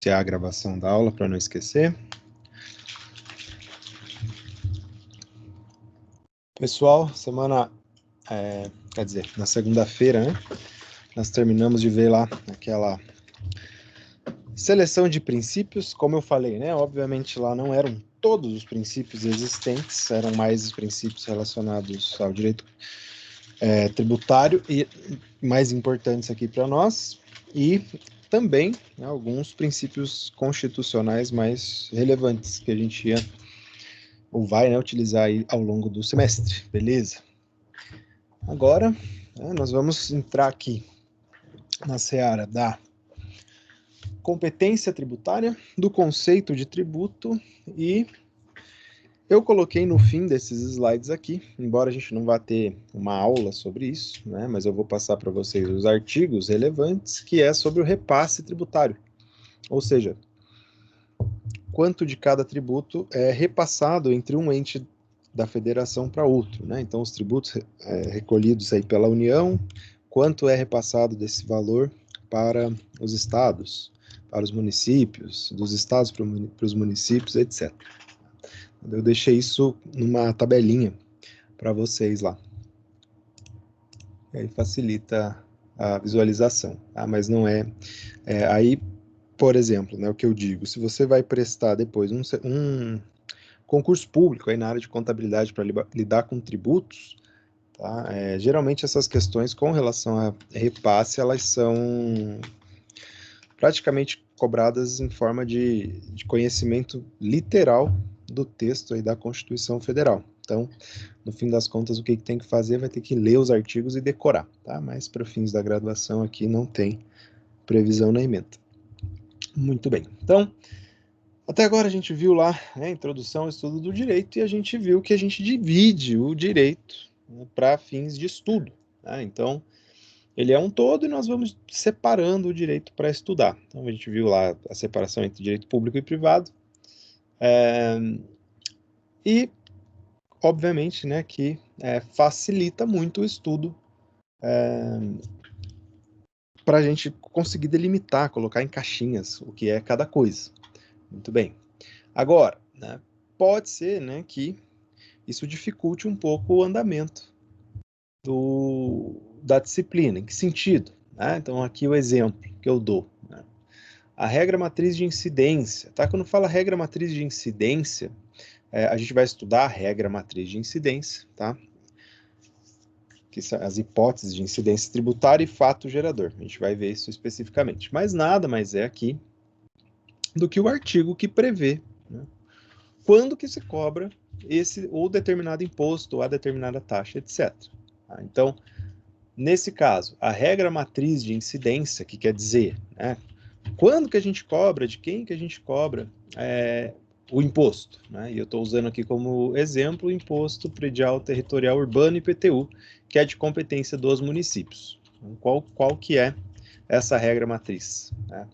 Iniciar a gravação da aula para não esquecer. Pessoal, na segunda-feira, né, nós terminamos de ver lá aquela seleção de princípios, como eu falei, né? Obviamente lá não eram todos os princípios existentes, eram mais os princípios relacionados ao direito tributário e mais importantes aqui para nós, e também, né, alguns princípios constitucionais mais relevantes que a gente ia ou vai, né, utilizar aí ao longo do semestre, beleza? Agora, né, nós vamos entrar aqui na seara da competência tributária, do conceito de tributo, e eu coloquei no fim desses slides aqui, embora a gente não vá ter uma aula sobre isso, né, mas eu vou passar para vocês os artigos relevantes, que é sobre o repasse tributário, ou seja, quanto de cada tributo é repassado entre um ente da federação para outro, né? Então, os tributos recolhidos aí pela União, quanto é repassado desse valor para os estados, para os municípios, dos estados para os municípios, etc. Eu deixei isso numa tabelinha para vocês lá. E aí facilita a visualização, tá? Mas não aí, por exemplo, né, o que eu digo, se você vai prestar depois um concurso público aí na área de contabilidade para lidar com tributos, tá? Geralmente essas questões com relação a repasse, elas são praticamente cobradas em forma de conhecimento literal do texto aí da Constituição Federal. Então, no fim das contas, o que tem que fazer vai ter que ler os artigos e decorar, tá? Mas para fins da graduação aqui não tem previsão na ementa. Muito bem. Então, até agora a gente viu lá, né, introdução ao estudo do direito, e a gente viu que a gente divide o direito, né, para fins de estudo, né? Então, ele é um todo e nós vamos separando o direito para estudar. Então, a gente viu lá a separação entre direito público e privado. E, obviamente, né, que facilita muito o estudo para a gente conseguir delimitar, colocar em caixinhas o que é cada coisa. Muito bem. Agora, né, pode ser, né, que isso dificulte um pouco o andamento da disciplina. Em que sentido? Né? Então, aqui o exemplo que eu dou. Né? A regra matriz de incidência. Tá? Quando fala regra matriz de incidência, a gente vai estudar a regra matriz de incidência, tá? Que são as hipóteses de incidência tributária e fato gerador. A gente vai ver isso especificamente. Mas nada mais é aqui do que o artigo que prevê, né, quando que se cobra esse ou determinado imposto, ou a determinada taxa, etc. Tá? Então, nesse caso, a regra matriz de incidência, que quer dizer, né, quando que a gente cobra, de quem que a gente cobra o imposto, né? E eu estou usando aqui como exemplo o Imposto Predial Territorial Urbano, IPTU, que é de competência dos municípios. Então, qual que é essa regra matriz? Né?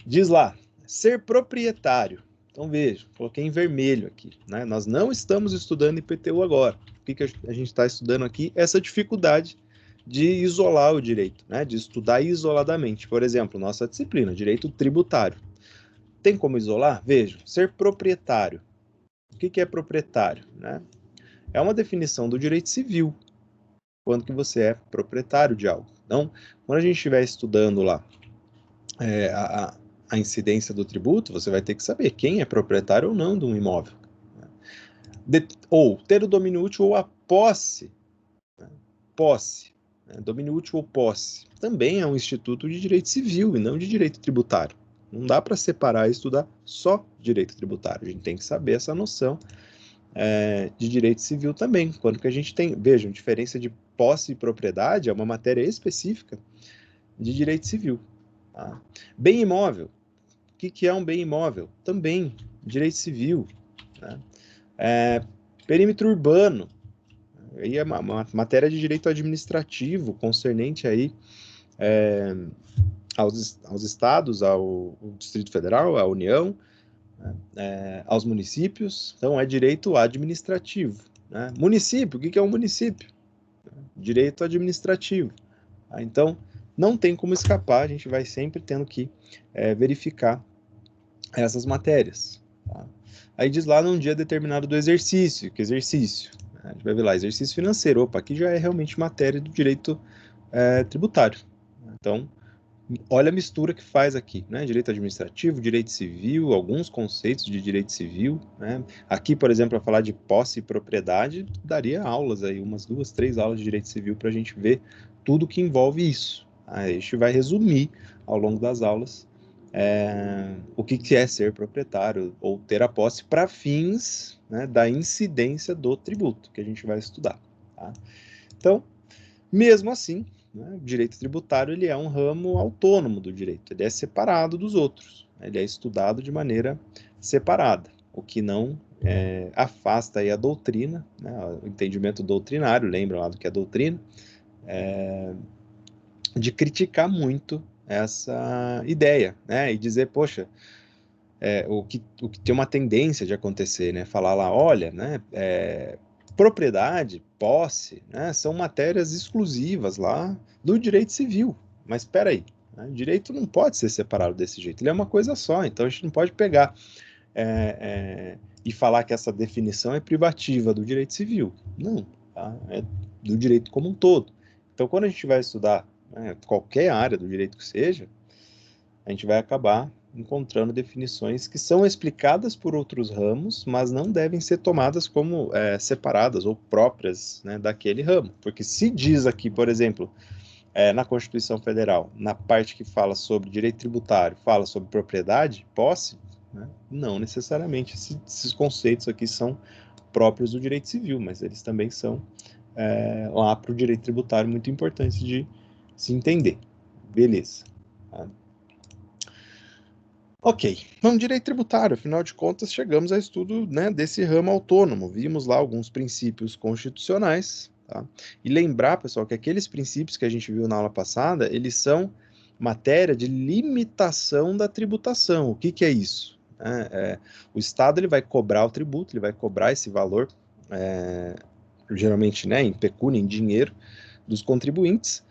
Diz lá, ser proprietário. Então veja, coloquei em vermelho aqui, né? Nós não estamos estudando IPTU agora. O que a gente está estudando aqui? Essa dificuldade de isolar o direito, né? De estudar isoladamente. Por exemplo, nossa disciplina, direito tributário. Tem como isolar? Vejam, ser proprietário. O que é proprietário? Né? É uma definição do direito civil, quando que você é proprietário de algo. Então, quando a gente estiver estudando lá a incidência do tributo, você vai ter que saber quem é proprietário ou não de um imóvel. Ou ter o domínio útil ou a posse. Posse. Domínio útil ou posse. Também é um instituto de direito civil e não de direito tributário. Não dá para separar e estudar só direito tributário. A gente tem que saber essa noção de direito civil também. Quando que a gente tem, vejam, diferença de posse e propriedade é uma matéria específica de direito civil. Tá? Bem imóvel. O que é um bem imóvel? Também direito civil. Né? Perímetro urbano. Aí é uma matéria de direito administrativo concernente aí aos estados, ao Distrito Federal, à União, aos municípios. Então, é direito administrativo. Né? Município, o que é um município? Direito administrativo. Tá? Então, não tem como escapar, a gente vai sempre tendo que verificar essas matérias. Tá? Aí diz lá num dia determinado do exercício, que exercício? A gente vai ver lá, exercício financeiro. Opa, aqui já é realmente matéria do direito tributário. Então, olha a mistura que faz aqui, né? Direito administrativo, direito civil, alguns conceitos de direito civil, né? Aqui, por exemplo, a falar de posse e propriedade, daria aulas aí, umas 2, 3 aulas de direito civil para a gente ver tudo que envolve isso. Aí a gente vai resumir ao longo das aulas o que é ser proprietário ou ter a posse para fins, né, da incidência do tributo que a gente vai estudar. Tá? Então, mesmo assim, né, o direito tributário ele é um ramo autônomo do direito, ele é separado dos outros, ele é estudado de maneira separada, o que não afasta aí a doutrina, né, o entendimento doutrinário, lembra lá do que é doutrina, de criticar muito essa ideia, né, e dizer, poxa, o que tem uma tendência de acontecer, né, falar lá, olha, né, propriedade, posse, né, são matérias exclusivas lá do direito civil. Mas espera aí, né, o direito não pode ser separado desse jeito, ele é uma coisa só, então a gente não pode pegar e falar que essa definição é privativa do direito civil. Não, tá? É do direito como um todo. Então, quando a gente vai estudar, né, qualquer área do direito que seja, a gente vai acabar encontrando definições que são explicadas por outros ramos, mas não devem ser tomadas como separadas ou próprias, né, daquele ramo. Porque se diz aqui, por exemplo, na Constituição Federal, na parte que fala sobre direito tributário, fala sobre propriedade, posse, né, não necessariamente esses conceitos aqui são próprios do direito civil, mas eles também são lá para o direito tributário muito importantes de se entender. Beleza. Tá? Ok, vamos direito tributário, afinal de contas chegamos a estudo, né, desse ramo autônomo, vimos lá alguns princípios constitucionais, tá? E lembrar, pessoal, que aqueles princípios que a gente viu na aula passada, eles são matéria de limitação da tributação. O que que é isso? O Estado ele vai cobrar o tributo, ele vai cobrar esse valor, geralmente, né, em pecúnia, em dinheiro, dos contribuintes,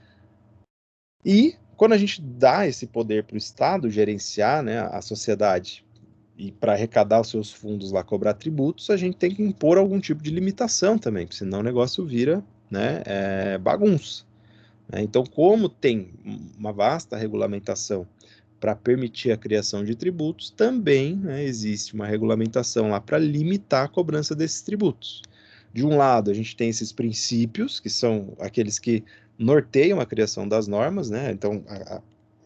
e quando a gente dá esse poder para o Estado gerenciar, né, a sociedade e para arrecadar os seus fundos lá, cobrar tributos, a gente tem que impor algum tipo de limitação também, porque senão o negócio vira, né, bagunça. Né? Então, como tem uma vasta regulamentação para permitir a criação de tributos, também, né, existe uma regulamentação lá para limitar a cobrança desses tributos. De um lado, a gente tem esses princípios, que são aqueles que norteiam a criação das normas, né? Então,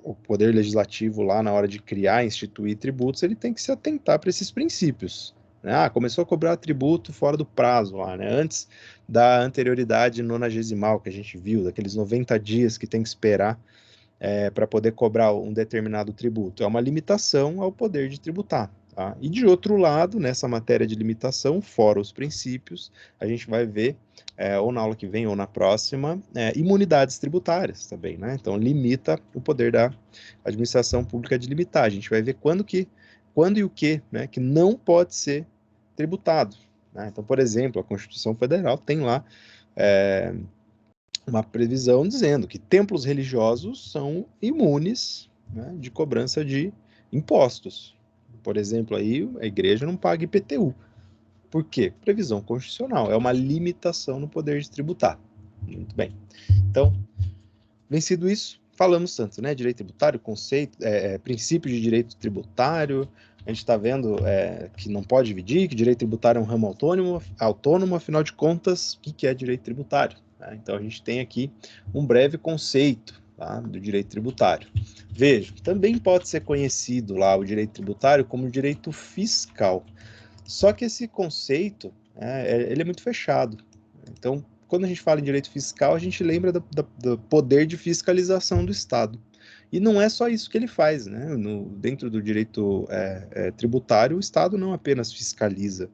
o poder legislativo lá na hora de criar, instituir tributos, ele tem que se atentar para esses princípios. Né? Começou a cobrar tributo fora do prazo lá, né? Antes da anterioridade nonagesimal que a gente viu, daqueles 90 dias que tem que esperar para poder cobrar um determinado tributo. É uma limitação ao poder de tributar. Tá? E de outro lado, nessa matéria de limitação, fora os princípios, a gente vai ver, ou na aula que vem ou na próxima, imunidades tributárias também. Né? Então, limita o poder da administração pública de limitar. A gente vai ver quando e o que, né, que não pode ser tributado. Né? Então, por exemplo, a Constituição Federal tem lá uma previsão dizendo que templos religiosos são imunes, né, de cobrança de impostos. Por exemplo, aí a igreja não paga IPTU. Por quê? Previsão constitucional. É uma limitação no poder de tributar. Muito bem. Então, vencido isso, falamos tanto, né? Direito tributário, conceito, princípio de direito tributário. A gente está vendo que não pode dividir, que direito tributário é um ramo autônomo, afinal de contas, o que é direito tributário? Então, a gente tem aqui um breve conceito, tá, do direito tributário. Veja, também pode ser conhecido lá o direito tributário como direito fiscal. Só que esse conceito, ele é muito fechado. Então, quando a gente fala em direito fiscal, a gente lembra do poder de fiscalização do Estado. E não é só isso que ele faz, né? Dentro do direito tributário, o Estado não apenas fiscaliza,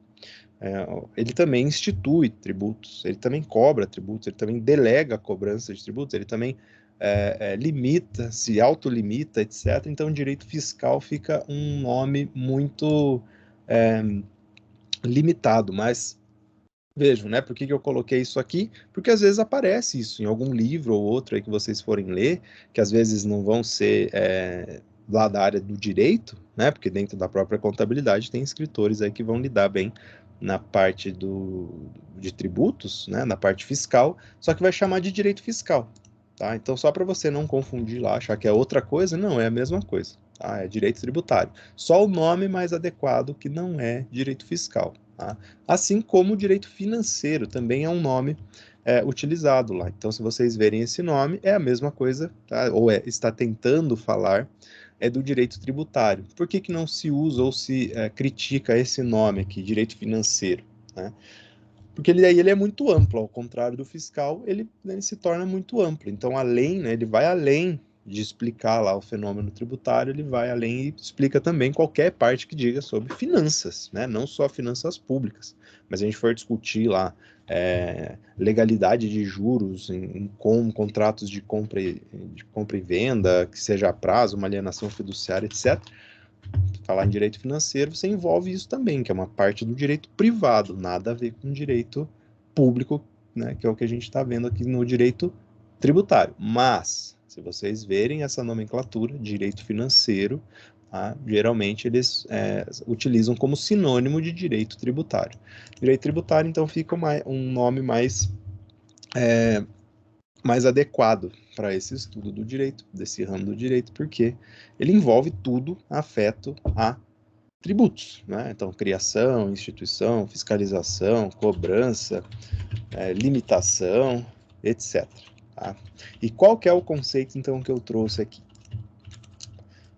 ele também institui tributos, ele também cobra tributos, ele também delega a cobrança de tributos, ele também limita, se autolimita, etc. Então, o direito fiscal fica um nome muito limitado, mas vejam, né? Por que eu coloquei isso aqui? Porque às vezes aparece isso em algum livro ou outro aí que vocês forem ler, que às vezes não vão ser lá da área do direito, né? Porque dentro da própria contabilidade tem escritores aí que vão lidar bem na parte de tributos, né? Na parte fiscal, só que vai chamar de direito fiscal, tá? Então, só para você não confundir lá, achar que é outra coisa, não, é a mesma coisa, tá? É direito tributário. Só o nome mais adequado que não é direito fiscal, tá? Assim como o direito financeiro também é um nome utilizado lá. Então, se vocês verem esse nome, é a mesma coisa, tá? Ou está tentando falar do direito tributário. Por que que não se usa ou se critica esse nome aqui, direito financeiro, né? Porque ele é muito amplo, ao contrário do fiscal, ele se torna muito amplo. Então, além, né, ele vai além de explicar lá o fenômeno tributário, ele vai além e explica também qualquer parte que diga sobre finanças, né? Não só finanças públicas. Mas a gente for discutir lá legalidade de juros com contratos de compra e venda, que seja a prazo, uma alienação fiduciária, etc. Falar em direito financeiro, você envolve isso também, que é uma parte do direito privado, nada a ver com direito público, né, que é o que a gente está vendo aqui no direito tributário. Mas, se vocês verem essa nomenclatura, direito financeiro, tá, geralmente eles utilizam como sinônimo de direito tributário. Direito tributário, então, fica um nome mais adequado para esse estudo do direito, desse ramo do direito, porque ele envolve tudo afeto a tributos, né? Então, criação, instituição, fiscalização, cobrança, limitação, etc. Tá? E qual que é o conceito, então, que eu trouxe aqui?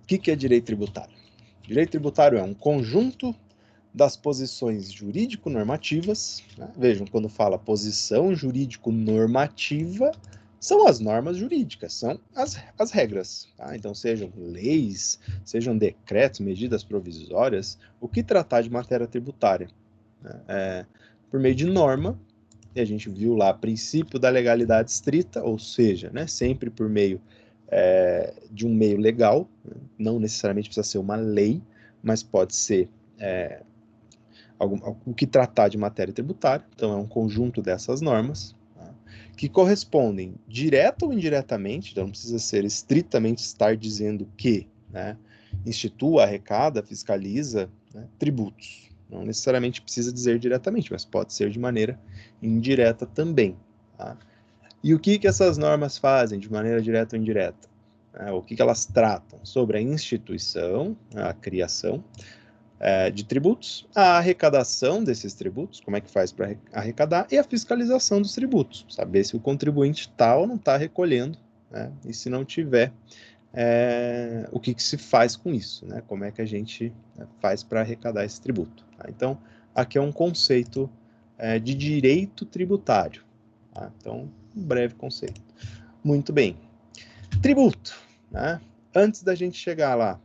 O que é direito tributário? Direito tributário é um conjunto das posições jurídico-normativas, né? Vejam, quando fala posição jurídico-normativa, são as normas jurídicas, são as regras. Tá? Então, sejam leis, sejam decretos, medidas provisórias, o que tratar de matéria tributária, né? Por meio de norma, e a gente viu lá princípio da legalidade estrita, ou seja, né, sempre por meio de um meio legal, né? Não necessariamente precisa ser uma lei, mas pode ser o que tratar de matéria tributária, então é um conjunto dessas normas, tá? Que correspondem direta ou indiretamente, então não precisa ser estritamente estar dizendo que, né, institua, arrecada, fiscaliza, né, tributos. Não necessariamente precisa dizer diretamente, mas pode ser de maneira indireta também. Tá? E o que essas normas fazem de maneira direta ou indireta? O que elas tratam? Sobre a instituição, a criação, de tributos, a arrecadação desses tributos, como é que faz para arrecadar, e a fiscalização dos tributos, saber se o contribuinte está ou não está recolhendo, né? E se não tiver, o que se faz com isso, né? Como é que a gente faz para arrecadar esse tributo. Tá? Então, aqui é um conceito de direito tributário. Tá? Então, um breve conceito. Muito bem. Tributo, né? Antes da gente chegar lá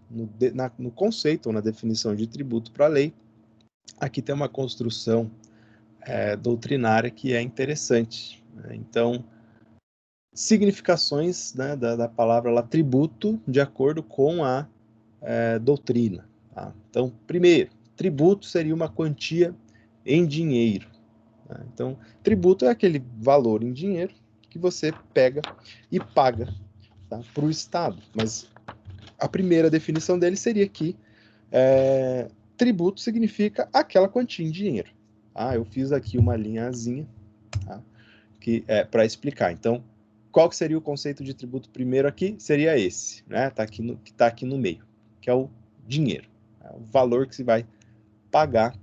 no conceito ou na definição de tributo para a lei, aqui tem uma construção doutrinária que é interessante, né? Então, significações, né, da palavra lá, tributo, de acordo com a doutrina. Tá? Então, primeiro, tributo seria uma quantia em dinheiro. Tá? Então, tributo é aquele valor em dinheiro que você pega e paga, tá, para o Estado. Mas a primeira definição dele seria que tributo significa aquela quantia em dinheiro. Eu fiz aqui uma linhazinha, tá, que para explicar. Então, qual que seria o conceito de tributo primeiro aqui? Seria esse, né? Que está aqui no meio, que é o dinheiro, o valor que se vai pagar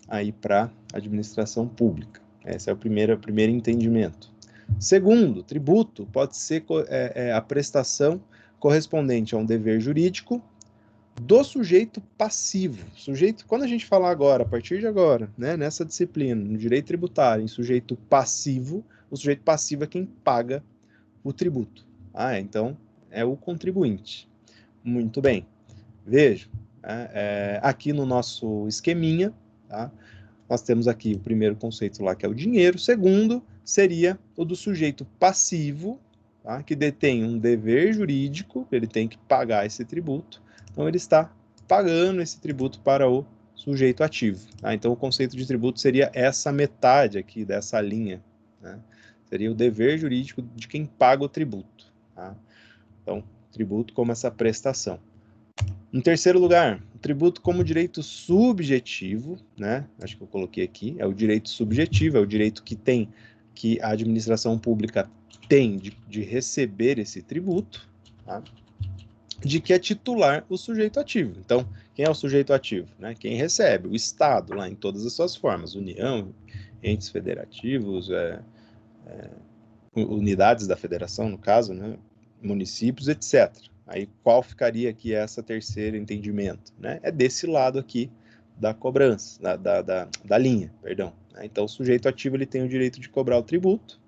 aí para a administração pública. Esse é o primeiro entendimento. Segundo, tributo pode ser a prestação correspondente a um dever jurídico do sujeito passivo. Quando a gente falar agora, a partir de agora, né, nessa disciplina, no direito tributário, em sujeito passivo, o sujeito passivo é quem paga o tributo. Então, é o contribuinte. Muito bem. Veja, aqui no nosso esqueminha, tá, nós temos aqui o primeiro conceito lá, que é o dinheiro. O segundo seria o do sujeito passivo, tá, que detém um dever jurídico, ele tem que pagar esse tributo. Então, ele está pagando esse tributo para o sujeito ativo. Tá? Então, o conceito de tributo seria essa metade aqui dessa linha, né? Seria o dever jurídico de quem paga o tributo. Tá? Então, tributo como essa prestação. Em terceiro lugar, o tributo como direito subjetivo, né? Acho que eu coloquei aqui, é o direito subjetivo, é o direito que a administração pública tem de receber esse tributo, tá? De que é titular o sujeito ativo. Então, quem é o sujeito ativo? Né? Quem recebe? O Estado, lá em todas as suas formas, União, entes federativos, unidades da federação, no caso, né? Municípios, etc. Aí, qual ficaria aqui essa terceiro entendimento? Né? É desse lado aqui da cobrança, da linha, perdão. Então, o sujeito ativo ele tem o direito de cobrar o tributo.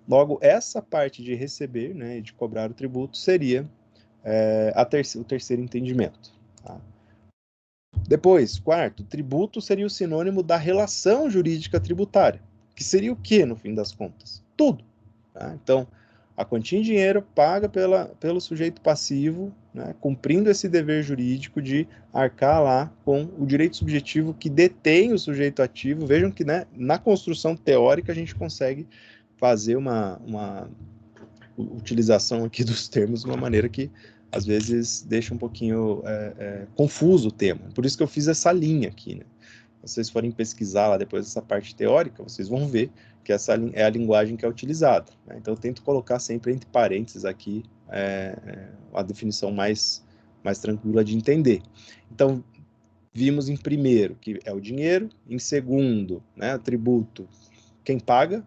Logo, essa parte de receber, né, de cobrar o tributo, seria o terceiro entendimento. Tá? Depois, quarto, tributo seria o sinônimo da relação jurídica tributária, que seria o quê, no fim das contas? Tudo. Tá? Então, a quantia em dinheiro paga pelo sujeito passivo, né, cumprindo esse dever jurídico de arcar lá com o direito subjetivo que detém o sujeito ativo. Vejam que, né, na construção teórica a gente consegue fazer uma utilização aqui dos termos de uma maneira que às vezes deixa um pouquinho confuso o tema. Por isso que eu fiz essa linha aqui, né? Se vocês forem pesquisar lá depois dessa parte teórica, vocês vão ver que essa é a linguagem que é utilizada. Né? Então, eu tento colocar sempre entre parênteses aqui a definição mais tranquila de entender. Então, vimos em primeiro que é o dinheiro, em segundo, né, tributo, quem paga,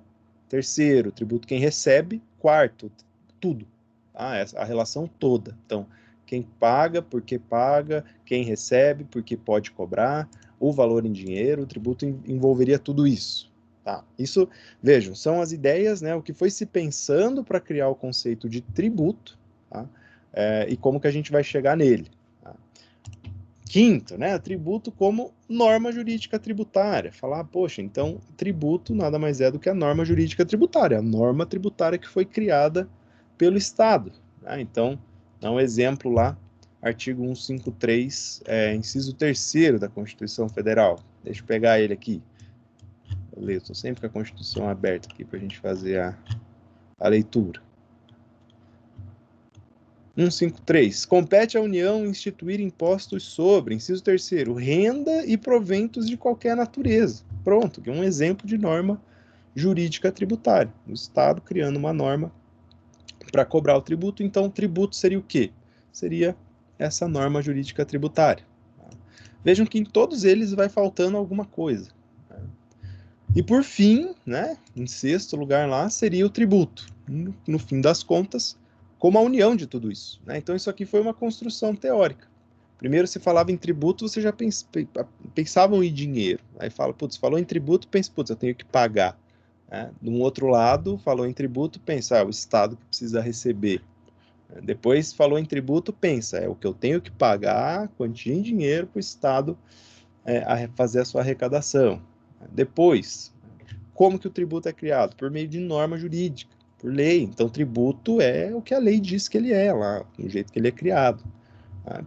terceiro, tributo, quem recebe, quarto, tudo. A relação toda. Então, quem paga, por que paga, quem recebe, por que pode cobrar, o valor em dinheiro, o tributo envolveria tudo isso. Tá? Isso, vejam, são as ideias, né, o que foi se pensando para criar o conceito de tributo, tá? E como que a gente vai chegar nele. Tá? Quinto, né, tributo como norma jurídica tributária. Falar, poxa, então tributo nada mais é do que a norma jurídica tributária, a norma tributária que foi criada pelo Estado. Né? Então, dá um exemplo lá, artigo 153, inciso 3º da Constituição Federal. Deixa eu pegar ele aqui. Eu leio, estou sempre com a Constituição aberta aqui para a gente fazer a leitura. 153. Compete à União instituir impostos sobre, inciso 3º, renda e proventos de qualquer natureza. Pronto, que é um exemplo de norma jurídica tributária. O Estado criando uma norma para cobrar o tributo. Então, o tributo seria o quê? Seria essa norma jurídica tributária. Vejam que em todos eles vai faltando alguma coisa. E por fim, né, em sexto lugar lá, seria o tributo. No fim das contas, como a união de tudo isso. Né? Então, isso aqui foi uma construção teórica. Primeiro, se falava em tributo, você já pensavam em dinheiro. Aí fala, putz, falou em tributo, pensa, putz, eu tenho que pagar. Né? De um outro lado, falou em tributo, pensa, o Estado que precisa receber. Depois, falou em tributo, pensa, é o que eu tenho que pagar, quantia em dinheiro para o Estado fazer a sua arrecadação. Depois, como que o tributo é criado? Por meio de norma jurídica, por lei. Então, tributo é o que a lei diz que ele é, lá, do jeito que ele é criado.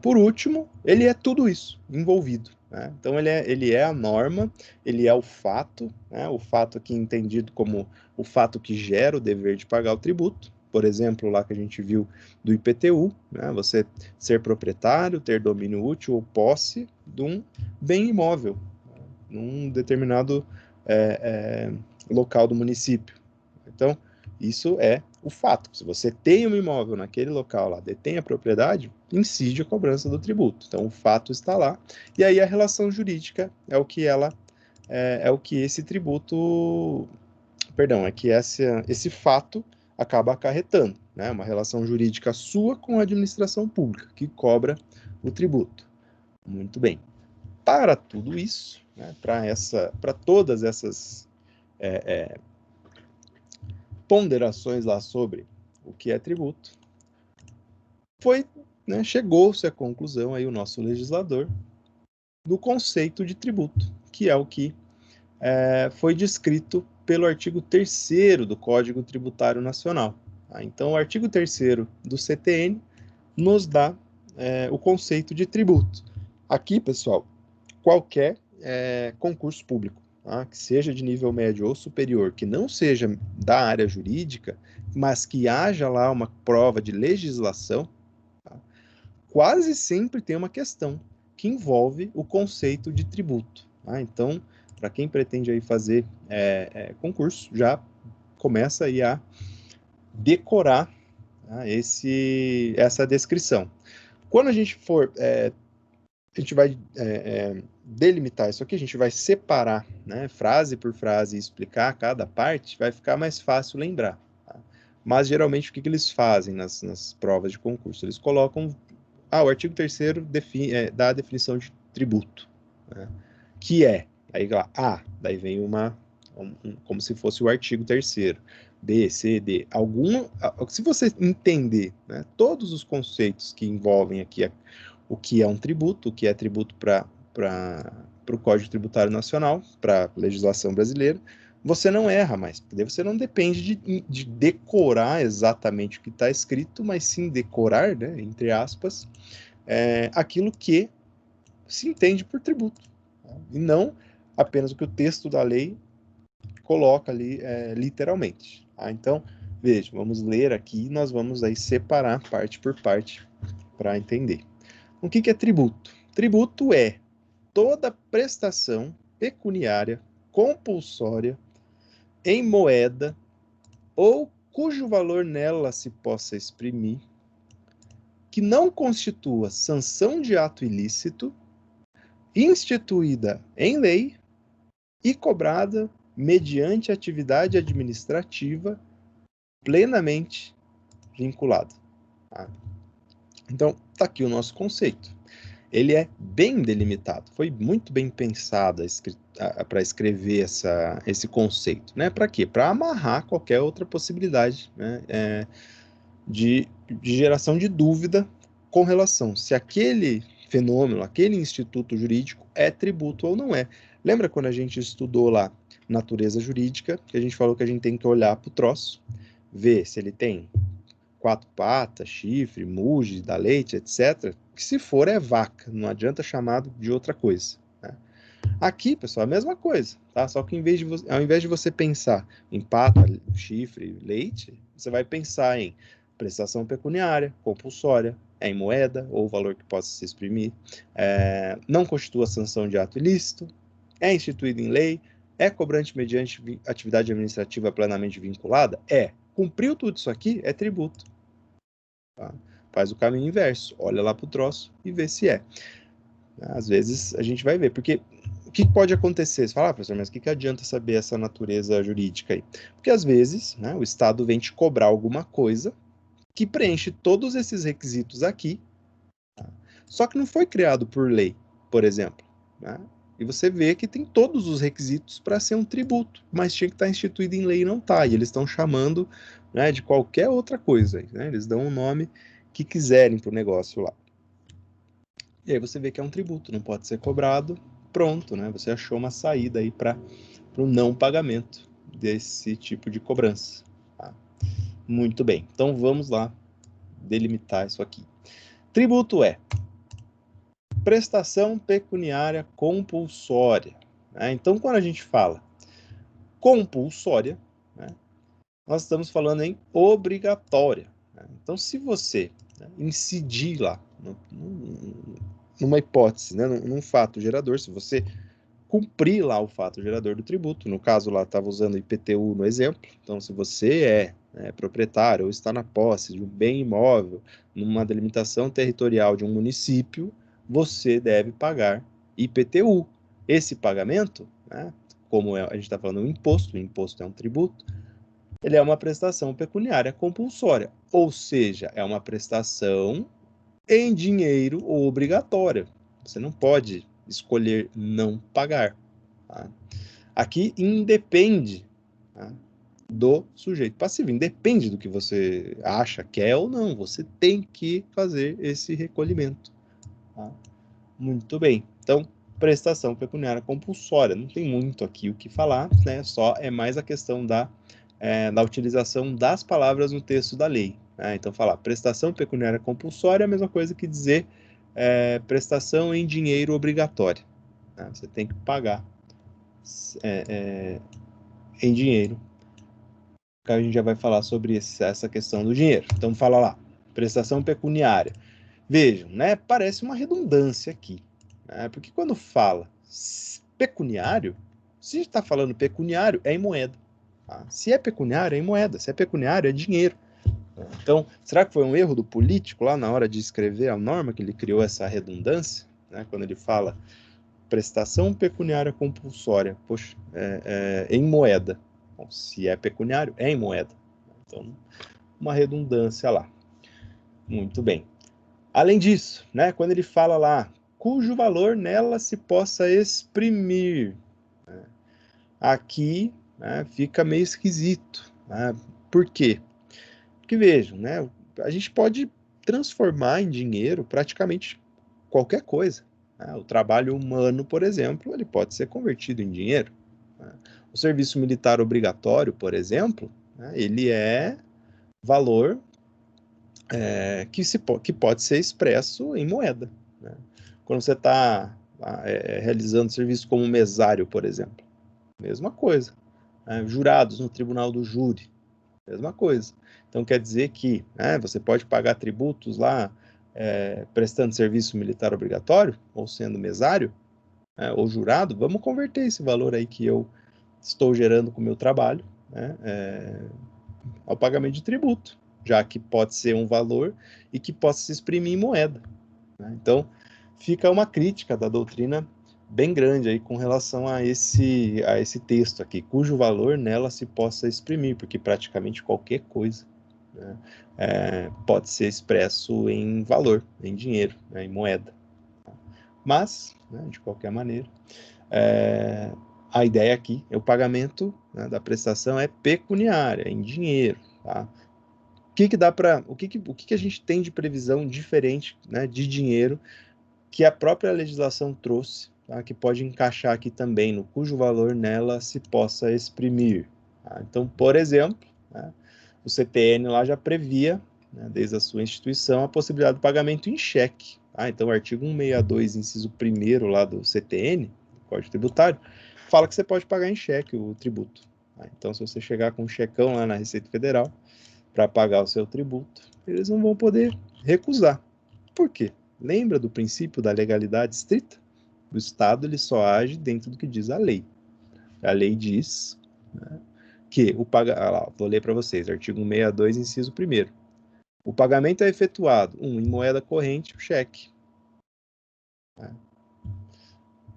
Por último, ele é tudo isso, envolvido. Né? Então, ele é a norma, ele é o fato, né? O fato aqui entendido como o fato que gera o dever de pagar o tributo. Por exemplo, lá que a gente viu do IPTU, né? Você ser proprietário, ter domínio útil ou posse de um bem imóvel, num determinado local do município. Então, isso é o fato. Se você tem um imóvel naquele local lá, detém a propriedade, incide a cobrança do tributo. Então, o fato está lá. E aí a relação jurídica é o que esse tributo, perdão, é que esse fato acaba acarretando, né? Uma relação jurídica sua com a administração pública, que cobra o tributo. Muito bem. Para tudo isso, né, para todas essas ponderações lá sobre o que é tributo, chegou-se à conclusão aí o nosso legislador do conceito de tributo, que é o que foi descrito pelo artigo 3º do Código Tributário Nacional. Tá? Então, o artigo 3º do CTN nos dá o conceito de tributo. Aqui, pessoal, qualquer concurso público, tá? Que seja de nível médio ou superior, que não seja da área jurídica, mas que haja lá uma prova de legislação, quase sempre tem uma questão que envolve o conceito de tributo. Tá? Então, para quem pretende aí fazer concurso, já começa aí a decorar, tá, essa descrição. Quando a gente for, a gente vai delimitar isso aqui, a gente vai separar, né, frase por frase e explicar cada parte, vai ficar mais fácil lembrar. Tá? Mas, geralmente, o que eles fazem nas provas de concurso? Eles colocam, o artigo 3º dá a definição de tributo, né, que aí lá, daí vem como se fosse o artigo 3º, B, C, D. Se você entender, né, todos os conceitos que envolvem aqui o que é um tributo, o que é tributo para o Código Tributário Nacional, para a legislação brasileira, você não erra mais, porque você não depende de decorar exatamente o que está escrito, mas sim decorar, né, entre aspas, aquilo que se entende por tributo, tá? E não apenas o que o texto da lei coloca ali literalmente. Tá? Então, veja, vamos ler aqui e nós vamos aí separar parte por parte para entender. O que é tributo? Tributo é toda prestação pecuniária compulsória em moeda ou cujo valor nela se possa exprimir, que não constitua sanção de ato ilícito, instituída em lei e cobrada mediante atividade administrativa plenamente vinculada. Tá? Então, está aqui o nosso conceito. Ele é bem delimitado, foi muito bem pensado para escrever esse conceito. Né? Para quê? Para amarrar qualquer outra possibilidade, né, de geração de dúvida com relação se aquele fenômeno, aquele instituto jurídico é tributo ou não é. Lembra quando a gente estudou lá natureza jurídica, que a gente falou que a gente tem que olhar para o troço, ver se ele tem 4 patas, chifre, muge, dá leite, etc., que se for é vaca, não adianta chamar de outra coisa. Né? Aqui, pessoal, a mesma coisa, tá? Só que ao invés de você pensar em pata, chifre, leite, você vai pensar em prestação pecuniária, compulsória, em moeda ou valor que possa se exprimir, não constitua sanção de ato ilícito, é instituído em lei, é cobrante mediante atividade administrativa plenamente vinculada? Cumpriu tudo isso aqui, é tributo. Tá? Faz o caminho inverso, olha lá para o troço e vê se é. Às vezes a gente vai ver, porque o que pode acontecer? Você fala, professor, mas o que adianta saber essa natureza jurídica aí? Porque às vezes, né, o Estado vem te cobrar alguma coisa que preenche todos esses requisitos aqui, tá? Só que não foi criado por lei, por exemplo. Né? E você vê que tem todos os requisitos para ser um tributo, mas tinha que estar instituído em lei e não está. E eles estão chamando, né, de qualquer outra coisa. Né? Eles dão o nome que quiserem para o negócio lá. E aí você vê que é um tributo, não pode ser cobrado, pronto, né? Você achou uma saída aí para o não pagamento desse tipo de cobrança. Tá? Muito bem, então vamos lá delimitar isso aqui. Tributo é prestação pecuniária compulsória. Né? Então, quando a gente fala compulsória, né, nós estamos falando em obrigatória. Né? Então, se você incidir lá numa hipótese, né, num fato gerador, se você cumprir lá o fato gerador do tributo, no caso lá estava usando IPTU no exemplo, então se você é proprietário ou está na posse de um bem imóvel numa delimitação territorial de um município, você deve pagar IPTU. Esse pagamento, né, como a gente está falando o imposto é um tributo, ele é uma prestação pecuniária compulsória, ou seja, é uma prestação em dinheiro obrigatória. Você não pode escolher não pagar. Tá? Aqui independe, tá, do sujeito passivo, independe do que você acha, quer ou não, você tem que fazer esse recolhimento. Tá? Muito bem. Então, prestação pecuniária compulsória, não tem muito aqui o que falar, né? Só é mais a questão da utilização das palavras no texto da lei. Né? Então, falar prestação pecuniária compulsória é a mesma coisa que dizer prestação em dinheiro obrigatória. Né? Você tem que pagar em dinheiro. A gente já vai falar sobre essa questão do dinheiro. Então, fala lá, prestação pecuniária. Vejam, né? Parece uma redundância aqui, né? Porque quando fala pecuniário, se está falando pecuniário, é em moeda. Tá? Se é pecuniário, é em moeda. Se é pecuniário, é dinheiro. Então, será que foi um erro do político lá na hora de escrever a norma que ele criou essa redundância? Né? Quando ele fala prestação pecuniária compulsória, poxa, em moeda. Bom, se é pecuniário, é em moeda. Então, uma redundância lá. Muito bem. Além disso, né, quando ele fala lá, cujo valor nela se possa exprimir, né, aqui, né, fica meio esquisito. Né? Por quê? Porque vejam, né, a gente pode transformar em dinheiro praticamente qualquer coisa. Né? O trabalho humano, por exemplo, ele pode ser convertido em dinheiro. Né? O serviço militar obrigatório, por exemplo, né, ele é valor que pode ser expresso em moeda. Né? Quando você está realizando serviço como mesário, por exemplo, mesma coisa. Né? Jurados no tribunal do júri, mesma coisa. Então quer dizer que você pode pagar tributos lá prestando serviço militar obrigatório, ou sendo mesário, ou jurado, vamos converter esse valor aí que eu estou gerando com o meu trabalho, né, ao pagamento de tributo, já que pode ser um valor e que possa se exprimir em moeda. Né? Então, fica uma crítica da doutrina bem grande aí com relação a esse texto aqui, cujo valor nela se possa exprimir, porque praticamente qualquer coisa, né, pode ser expresso em valor, em dinheiro, né, em moeda. Mas, né, de qualquer maneira, a ideia aqui é o pagamento, né, da prestação é pecuniária, em dinheiro. Tá? O que a gente tem de previsão diferente, né, de dinheiro que a própria legislação trouxe, tá, que pode encaixar aqui também, no cujo valor nela se possa exprimir. Tá? Então, por exemplo, né, o CTN lá já previa, né, desde a sua instituição, a possibilidade do pagamento em cheque. Tá? Então, o artigo 162, inciso 1º lá do CTN, Código Tributário, fala que você pode pagar em cheque o tributo. Tá? Então, se você chegar com um checão lá na Receita Federal para pagar o seu tributo, eles não vão poder recusar. Por quê? Lembra do princípio da legalidade estrita? O Estado ele só age dentro do que diz a lei. A lei diz, né, que o pagamento... vou ler para vocês, artigo 162, inciso 1º. O pagamento é efetuado, em moeda corrente, o cheque. Né?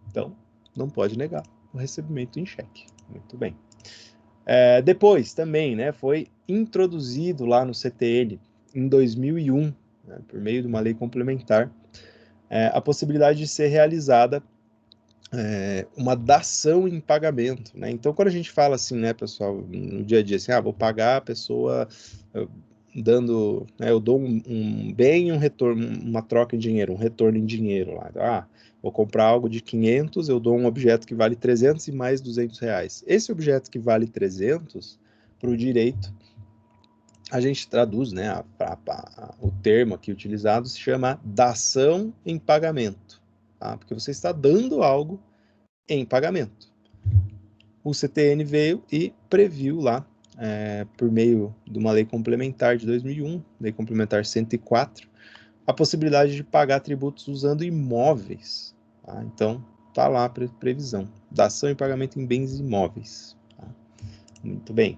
Então, não pode negar o recebimento em cheque. Muito bem. Depois, também, né, foi introduzido lá no CTN, em 2001, né, por meio de uma lei complementar, a possibilidade de ser realizada uma dação em pagamento, né? Então, quando a gente fala assim, né, pessoal, no dia a dia, assim, vou pagar a pessoa dando, né, eu dou um bem e um retorno, uma troca em dinheiro, um retorno em dinheiro lá. Então, vou comprar algo de 500, eu dou um objeto que vale 300 e mais 200 reais. Esse objeto que vale 300, para o direito, a gente traduz, né, o termo aqui utilizado se chama dação em pagamento, tá? Porque você está dando algo em pagamento. O CTN veio e previu lá, por meio de uma lei complementar de 2001, lei complementar 104, a possibilidade de pagar tributos usando imóveis. Tá? Então, tá lá a previsão, dação em pagamento em bens imóveis. Tá? Muito bem.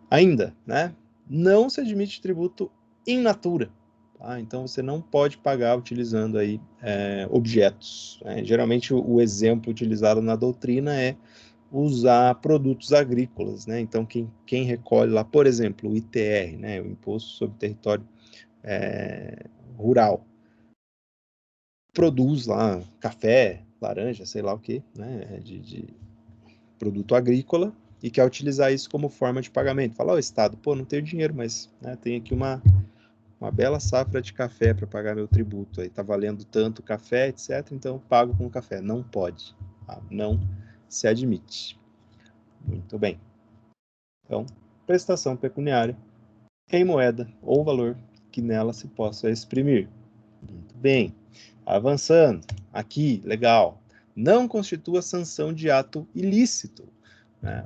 Ainda, né? Não se admite tributo in natura. Tá? Então, você não pode pagar utilizando aí objetos. Né? Geralmente, o exemplo utilizado na doutrina é usar produtos agrícolas, né? Então, quem recolhe lá, por exemplo, o ITR, né? O Imposto sobre Território Rural, produz lá café, laranja, sei lá o que, né? De produto agrícola, e quer utilizar isso como forma de pagamento. Fala, o Estado, não tenho dinheiro, mas tem aqui uma bela safra de café para pagar meu tributo, aí tá valendo tanto café, etc., então eu pago com café. Não pode, tá? Não se admite. Muito bem. Então, prestação pecuniária em moeda ou valor que nela se possa exprimir. Muito bem. Avançando. Aqui, legal. Não constitua sanção de ato ilícito. Né?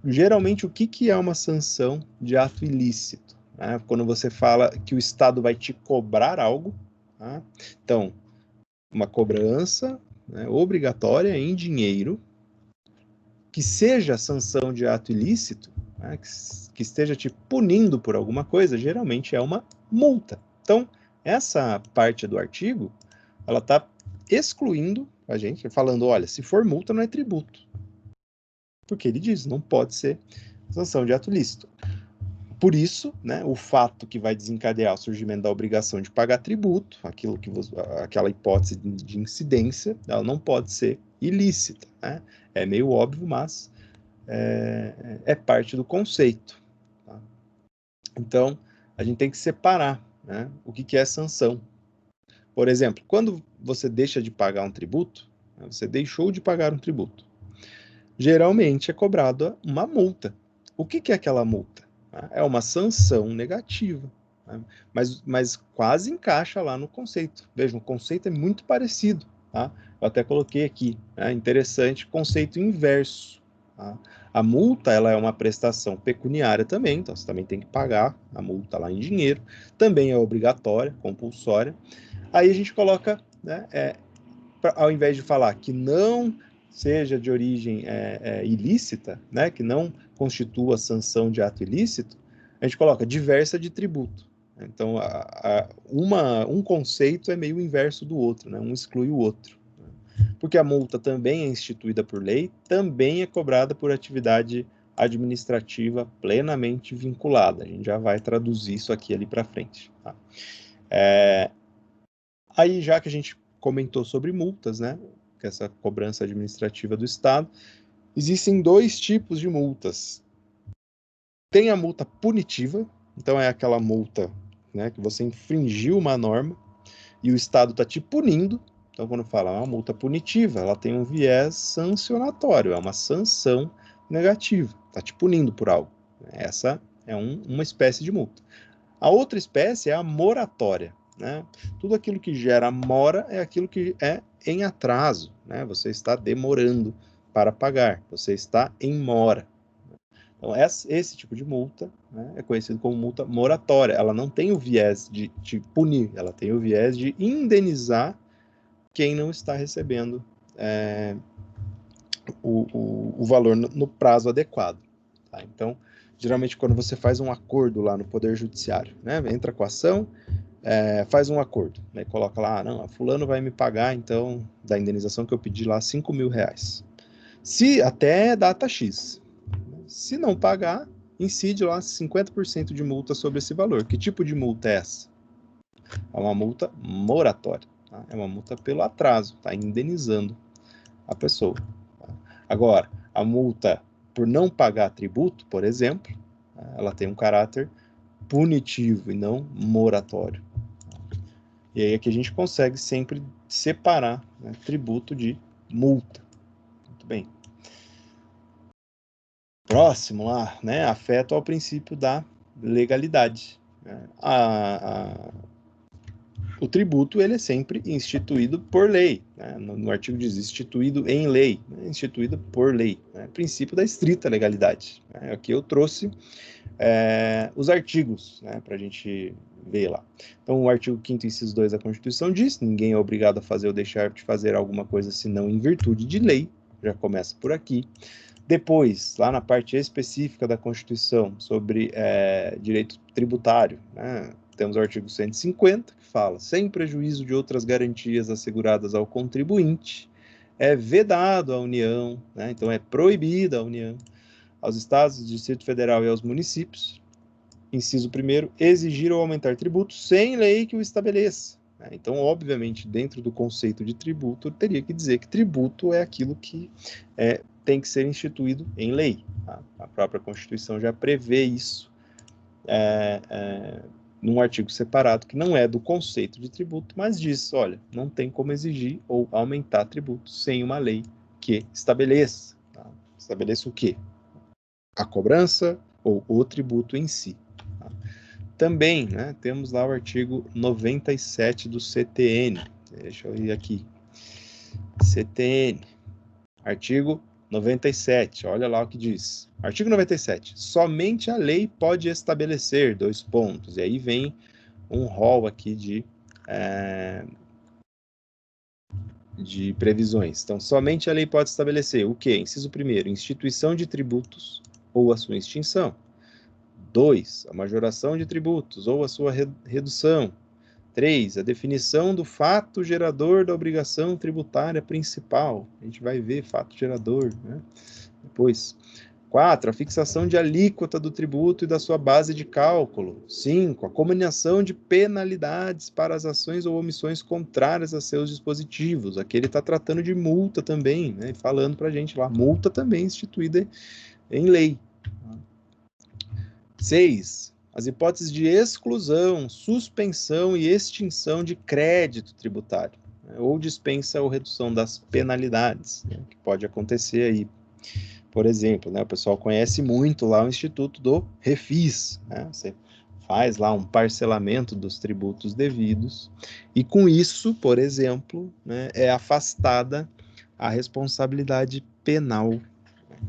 Geralmente, o que é uma sanção de ato ilícito? né? Quando você fala que o Estado vai te cobrar algo, tá? Então, uma cobrança, né, obrigatória em dinheiro, que seja sanção de ato ilícito, né, que esteja te punindo por alguma coisa, geralmente é uma multa. Então, essa parte do artigo, ela está excluindo a gente, falando, olha, se for multa, não é tributo. Porque ele diz, não pode ser sanção de ato ilícito. Por isso, né, o fato que vai desencadear o surgimento da obrigação de pagar tributo, aquela hipótese de incidência, ela não pode ser ilícita. Né? É meio óbvio, mas é parte do conceito. Tá? Então, a gente tem que separar, né, o que é sanção. Por exemplo, quando você deixa de pagar um tributo, você deixou de pagar um tributo, geralmente é cobrada uma multa. O que é aquela multa? É uma sanção negativa, né? mas quase encaixa lá no conceito. Veja, o conceito é muito parecido. Tá? Eu até coloquei aqui, interessante, conceito inverso. Tá? A multa, ela é uma prestação pecuniária também, então você também tem que pagar a multa lá em dinheiro, também é obrigatória, compulsória. Aí a gente coloca, né, ao invés de falar que não seja de origem ilícita, né, que não constitua sanção de ato ilícito, a gente coloca diversa de tributo. Então, um conceito é meio inverso do outro, né, um exclui o outro. Porque a multa também é instituída por lei, também é cobrada por atividade administrativa plenamente vinculada. A gente já vai traduzir isso aqui ali para frente. Tá? Aí, já que a gente comentou sobre multas, né, que essa cobrança administrativa do Estado, existem dois tipos de multas. Tem a multa punitiva, então é aquela multa, né, que você infringiu uma norma e o Estado está te punindo. Então, quando fala uma multa punitiva, ela tem um viés sancionatório, é uma sanção negativa, está te punindo por algo. Essa é uma espécie de multa. A outra espécie é a moratória. Né? Tudo aquilo que gera mora é aquilo que é em atraso. Né? Você está demorando para pagar, você está em mora. Então, esse tipo de multa, né, é conhecido como multa moratória. Ela não tem o viés de te punir, ela tem o viés de indenizar quem não está recebendo o valor no prazo adequado. Tá? Então, geralmente, quando você faz um acordo lá no Poder Judiciário, né, entra com a ação, faz um acordo, né, coloca lá, não, a fulano vai me pagar, então, da indenização que eu pedi lá, R$5.000. Se até data X. Se não pagar, incide lá 50% de multa sobre esse valor. Que tipo de multa é essa? É uma multa moratória. Tá? É uma multa pelo atraso, está indenizando a pessoa. Tá? Agora, a multa por não pagar tributo, por exemplo, ela tem um caráter punitivo e não moratório. E aí aqui a gente consegue sempre separar, né, tributo de multa. Muito bem. Próximo lá, né, afeta ao princípio da legalidade. O tributo ele é sempre instituído por lei. Né? No artigo diz instituído em lei, né? Instituído por lei. Né? Princípio da estrita legalidade. Né? Aqui eu trouxe os artigos, né, para a gente ver lá. Então, o artigo 5º, inciso 2 da Constituição diz: ninguém é obrigado a fazer ou deixar de fazer alguma coisa senão em virtude de lei. Já começa por aqui. Depois, lá na parte específica da Constituição sobre direito tributário, né, temos o artigo 150, que fala: sem prejuízo de outras garantias asseguradas ao contribuinte, é vedado à União, né, então é proibida à União, aos estados, ao Distrito Federal e aos municípios, inciso 1º, exigir ou aumentar tributos sem lei que o estabeleça. Então, obviamente, dentro do conceito de tributo, eu teria que dizer que tributo é aquilo que tem que ser instituído em lei. Tá? A própria Constituição já prevê isso num artigo separado, que não é do conceito de tributo, mas diz, olha, não tem como exigir ou aumentar tributos sem uma lei que estabeleça. Tá? Estabeleça o quê? A cobrança ou o tributo em si. Tá? Também, né, temos lá o artigo 97 do CTN. Deixa eu ir aqui. CTN. Artigo 97, olha lá o que diz. Artigo 97. Somente a lei pode estabelecer, dois pontos. E aí vem um rol aqui de previsões. Então, somente a lei pode estabelecer o quê? Inciso 1º, instituição de tributos ou a sua extinção. 2, a majoração de tributos ou a sua redução. 3, a definição do fato gerador da obrigação tributária principal. A gente vai ver fato gerador, né? Depois. 4, a fixação de alíquota do tributo e da sua base de cálculo. 5, a combinação de penalidades para as ações ou omissões contrárias a seus dispositivos. Aqui ele está tratando de multa também, né? Falando para a gente lá, multa também instituída em lei. 6, as hipóteses de exclusão, suspensão e extinção de crédito tributário, né? Ou dispensa ou redução das penalidades, né? Que pode acontecer aí. Por exemplo, né, o pessoal conhece muito lá o Instituto do Refis, né? Você faz lá um parcelamento dos tributos devidos e com isso, por exemplo, né, é afastada a responsabilidade penal.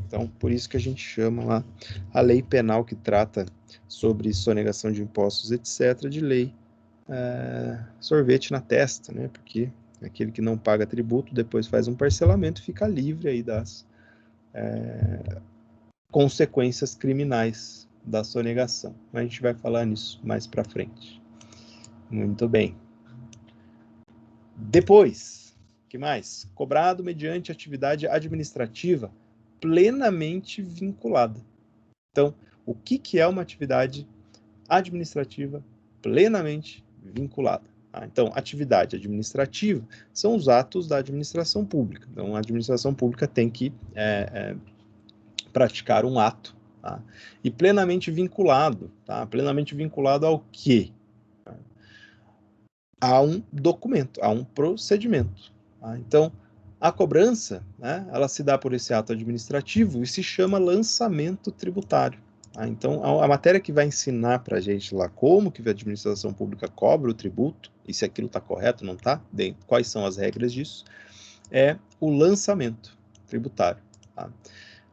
Então, por isso que a gente chama lá a lei penal que trata sobre sonegação de impostos, etc., de lei sorvete na testa, né? Porque aquele que não paga tributo depois faz um parcelamento e fica livre aí das consequências criminais da sonegação. Mas a gente vai falar nisso mais para frente. Muito bem. Depois, o que mais? Cobrado mediante atividade administrativa plenamente vinculada. Então, o que é uma atividade administrativa plenamente vinculada? Então, atividade administrativa são os atos da administração pública. Então, a administração pública tem que praticar um ato, tá? E plenamente vinculado, tá? Plenamente vinculado ao quê? A um documento, a um procedimento, tá? Então, a cobrança, né, ela se dá por esse ato administrativo e se chama lançamento tributário. Tá? Então, a matéria que vai ensinar para a gente lá como que a administração pública cobra o tributo, e se aquilo está correto, não está, quais são as regras disso, é o lançamento tributário. Tá?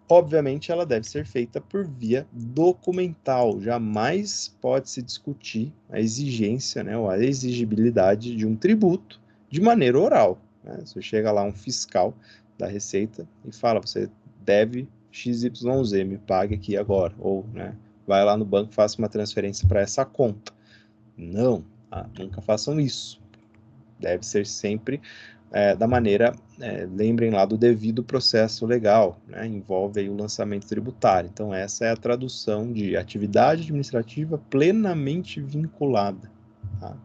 Obviamente, ela deve ser feita por via documental. Jamais pode-se discutir a exigência, né, ou a exigibilidade de um tributo de maneira oral. Né? Você chega lá um fiscal da Receita e fala, você deve XYZ, me pague aqui agora. Ou, né, vai lá no banco, faça uma transferência para essa conta. Não, nunca façam isso. Deve ser sempre da maneira, lembrem lá do devido processo legal, né? Envolve aí o lançamento tributário. Então, essa é a tradução de atividade administrativa plenamente vinculada. Tá?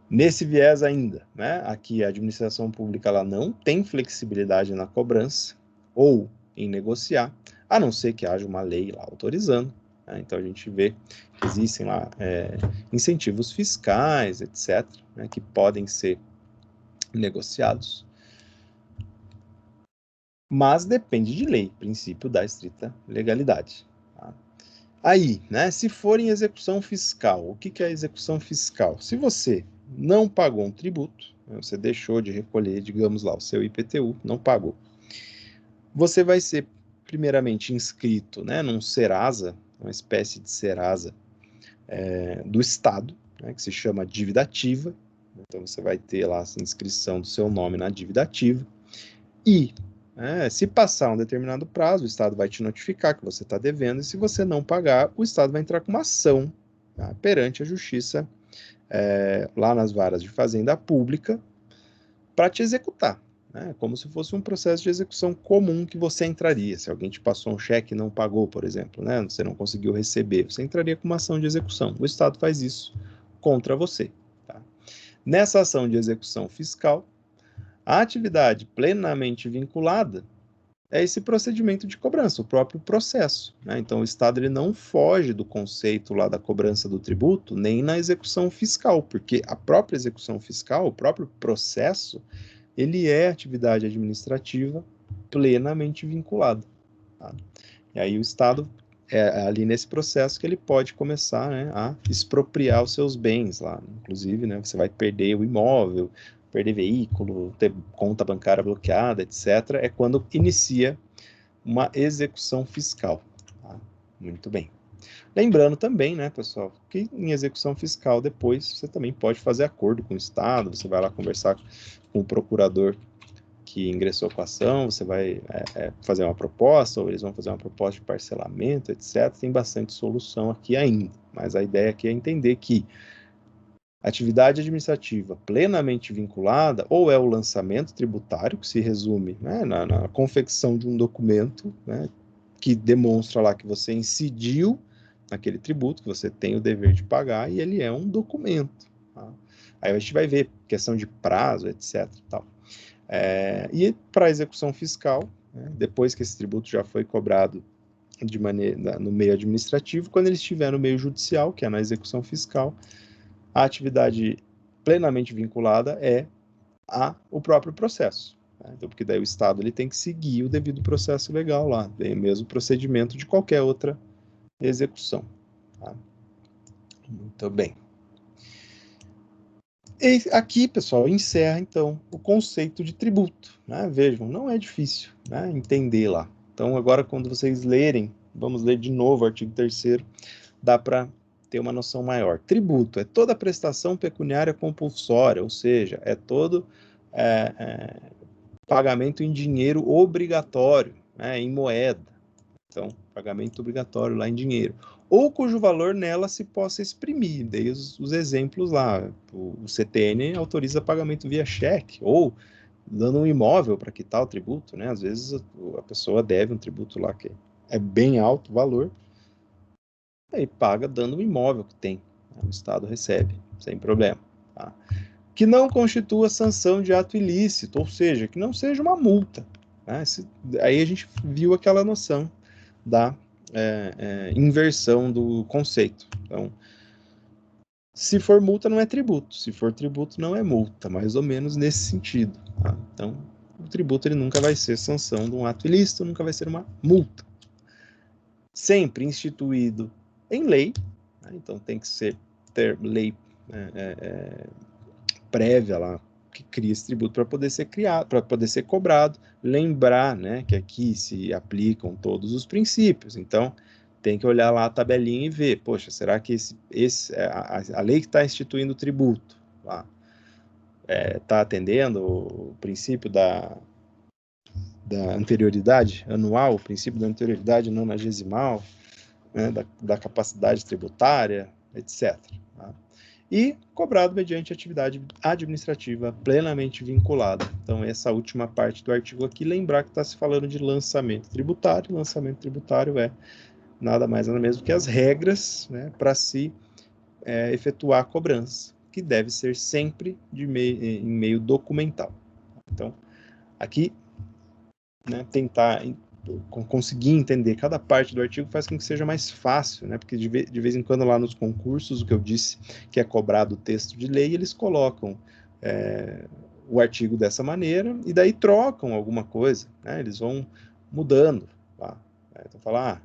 Nesse viés ainda, né? Aqui a administração pública ela não tem flexibilidade na cobrança ou em negociar, a não ser que haja uma lei lá autorizando. Né? Então, a gente vê que existem lá incentivos fiscais, etc., né? Que podem ser negociados, mas depende de lei, princípio da estrita legalidade. Tá? Aí, né, se for em execução fiscal, o que é execução fiscal? Se você não pagou um tributo, né, você deixou de recolher, digamos lá, o seu IPTU, não pagou, você vai ser primeiramente inscrito, né, num Serasa, uma espécie de Serasa do Estado, né, que se chama dívida ativa. Então, você vai ter lá a inscrição do seu nome na dívida ativa. E, se passar um determinado prazo, o Estado vai te notificar que você está devendo. E se você não pagar, o Estado vai entrar com uma ação, tá, perante a Justiça, lá nas varas de Fazenda Pública, para te executar. Né, como se fosse um processo de execução comum que você entraria. Se alguém te passou um cheque e não pagou, por exemplo, né, você não conseguiu receber, você entraria com uma ação de execução. O Estado faz isso contra você. Tá? Nessa ação de execução fiscal, a atividade plenamente vinculada é esse procedimento de cobrança, o próprio processo. Né? Então, o Estado ele não foge do conceito lá da cobrança do tributo, nem na execução fiscal, porque a própria execução fiscal, o próprio processo, ele é atividade administrativa plenamente vinculada. Tá? E aí o Estado, ali nesse processo que ele pode começar, né, a expropriar os seus bens lá. Inclusive, né, você vai perder o imóvel, perder veículo, ter conta bancária bloqueada, etc., é quando inicia uma execução fiscal. Tá? Muito bem. Lembrando também, né, pessoal, que em execução fiscal depois você também pode fazer acordo com o Estado, você vai lá conversar com o procurador que ingressou com a ação, você vai fazer uma proposta, ou eles vão fazer uma proposta de parcelamento, etc. Tem bastante solução aqui ainda, mas a ideia aqui é entender que atividade administrativa plenamente vinculada ou é o lançamento tributário, que se resume, né, na confecção de um documento, né, que demonstra lá que você incidiu naquele tributo, que você tem o dever de pagar, e ele é um documento. Tá? Aí a gente vai ver questão de prazo, etc. Tal. E para a execução fiscal, né, depois que esse tributo já foi cobrado de maneira, no meio administrativo, quando ele estiver no meio judicial, que é na execução fiscal, a atividade plenamente vinculada é o próprio processo. Né? Então, porque daí o Estado ele tem que seguir o devido processo legal lá, tem o mesmo procedimento de qualquer outra execução. Tá? Muito bem. E aqui, pessoal, encerra, então, o conceito de tributo. Né? Vejam, não é difícil, né, entender lá. Então, agora, quando vocês lerem, vamos ler de novo o artigo 3º, dá para ter uma noção maior. Tributo é toda prestação pecuniária compulsória, ou seja, é todo pagamento em dinheiro obrigatório, né, em moeda. Então, pagamento obrigatório lá em dinheiro. Ou cujo valor nela se possa exprimir. Dei os exemplos lá. O CTN autoriza pagamento via cheque, ou dando um imóvel para quitar o tributo, né? Às vezes a pessoa deve um tributo lá que é bem alto o valor, aí paga dando um imóvel que tem. Né? O Estado recebe, sem problema. Tá? Que não constitua sanção de ato ilícito, ou seja, que não seja uma multa. Né? Aí a gente viu aquela noção da inversão do conceito. Então, se for multa, não é tributo. Se for tributo, não é multa. Mais ou menos nesse sentido. Tá? Então, o tributo ele nunca vai ser sanção de um ato ilícito, nunca vai ser uma multa. Sempre instituído em lei. Né? Então, tem que ter lei prévia lá que cria esse tributo para poder ser criado, para poder ser cobrado. Lembrar, né, que aqui se aplicam todos os princípios. Então, tem que olhar lá a tabelinha e ver, poxa, será que a lei que está instituindo o tributo lá está atendendo o princípio da anterioridade anual, o princípio da anterioridade nonagesimal, né, da capacidade tributária, etc. Tá? E cobrado mediante atividade administrativa plenamente vinculada. Então, essa última parte do artigo aqui, lembrar que está se falando de lançamento tributário. Lançamento tributário é nada mais nada menos que as regras, né, para se efetuar a cobrança, que deve ser sempre em meio documental. Então, aqui, né, tentar conseguir entender cada parte do artigo faz com que seja mais fácil, né? Porque de vez em quando lá nos concursos, o que eu disse que é cobrado o texto de lei, eles colocam o artigo dessa maneira e daí trocam alguma coisa, né? Eles vão mudando. Tá? Então, falar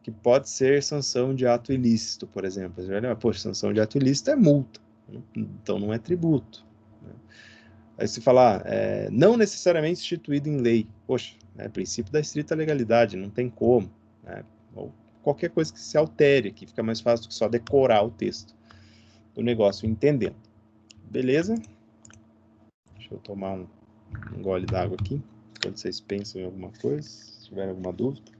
que pode ser sanção de ato ilícito, por exemplo. Poxa, sanção de ato ilícito é multa, então não é tributo. Né? Aí se falar, não necessariamente instituído em lei, poxa, princípio da estrita legalidade, não tem como. Né? Ou qualquer coisa que se altere aqui, fica mais fácil do que só decorar o texto do negócio, entendendo. Beleza? Deixa eu tomar um gole d'água aqui, quando vocês pensam em alguma coisa, se tiverem alguma dúvida.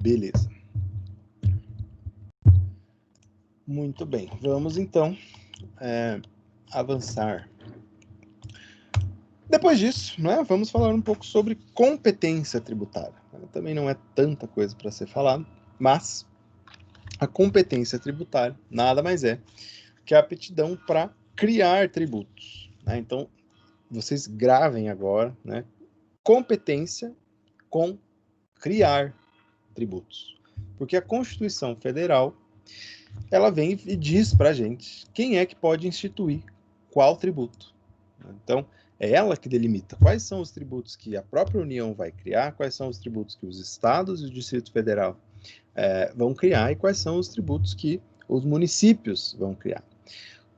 Beleza. Muito bem, vamos então avançar. Depois disso, né, vamos falar um pouco sobre competência tributária. Também não é tanta coisa para ser falado, mas a competência tributária nada mais é que a aptidão para criar tributos. Né? Então, vocês gravem agora, né, competência com criar tributos. Porque a Constituição Federal, ela vem e diz para a gente quem é que pode instituir qual tributo. Então, é ela que delimita quais são os tributos que a própria União vai criar, quais são os tributos que os estados e o Distrito Federal vão criar e quais são os tributos que os municípios vão criar.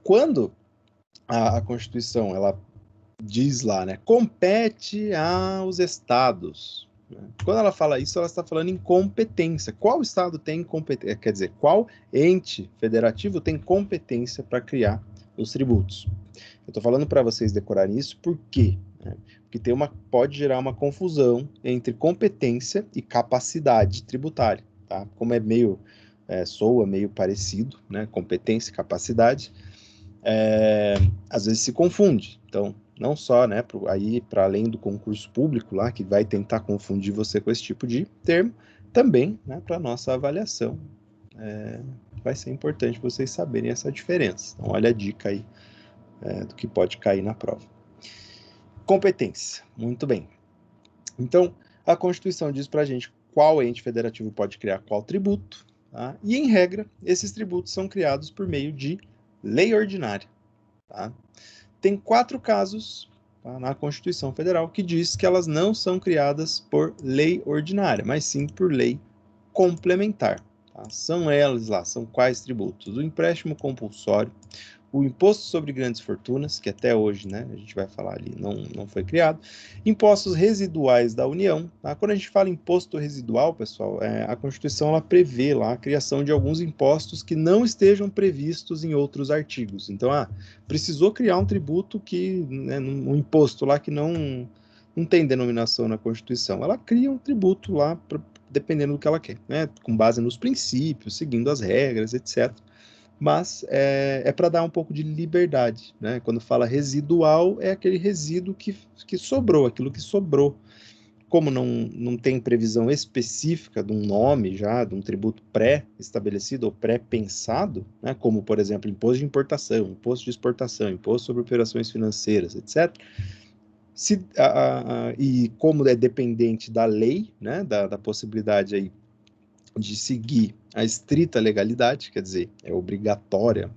Quando a Constituição ela diz lá, né, compete aos estados. Quando ela fala isso, ela está falando em competência. Qual estado tem competência? Quer dizer, qual ente federativo tem competência para criar os tributos? Eu estou falando para vocês decorarem isso, por quê? Porque pode gerar uma confusão entre competência e capacidade tributária, tá? Como soa meio parecido, né? Competência e capacidade, às vezes se confunde. Então, não só, né, para além do concurso público lá, que vai tentar confundir você com esse tipo de termo, também, né, para nossa avaliação, vai ser importante vocês saberem essa diferença. Então, olha a dica aí do que pode cair na prova. Competência, muito bem. Então, a Constituição diz para a gente qual ente federativo pode criar qual tributo, tá? E, em regra, esses tributos são criados por meio de lei ordinária. Tá? Tem 4 casos, tá, na Constituição Federal que diz que elas não são criadas por lei ordinária, mas sim por lei complementar. Tá? São elas lá, são quais tributos? O empréstimo compulsório, o imposto sobre grandes fortunas, que até hoje, né, a gente vai falar ali, não foi criado, impostos residuais da União. Tá? Quando a gente fala imposto residual, pessoal, a Constituição ela prevê lá a criação de alguns impostos que não estejam previstos em outros artigos. Então, precisou criar um tributo um imposto lá que não tem denominação na Constituição. Ela cria um tributo lá, dependendo do que ela quer, né, com base nos princípios, seguindo as regras, etc., mas para dar um pouco de liberdade, né? Quando fala residual, é aquele resíduo que sobrou, aquilo que sobrou. Como não tem previsão específica de um nome já, de um tributo pré-estabelecido ou pré-pensado, né? Como, por exemplo, imposto de importação, imposto de exportação, imposto sobre operações financeiras, etc., e como é dependente da lei, né? Da possibilidade aí de seguir a estrita legalidade, quer dizer, é obrigatória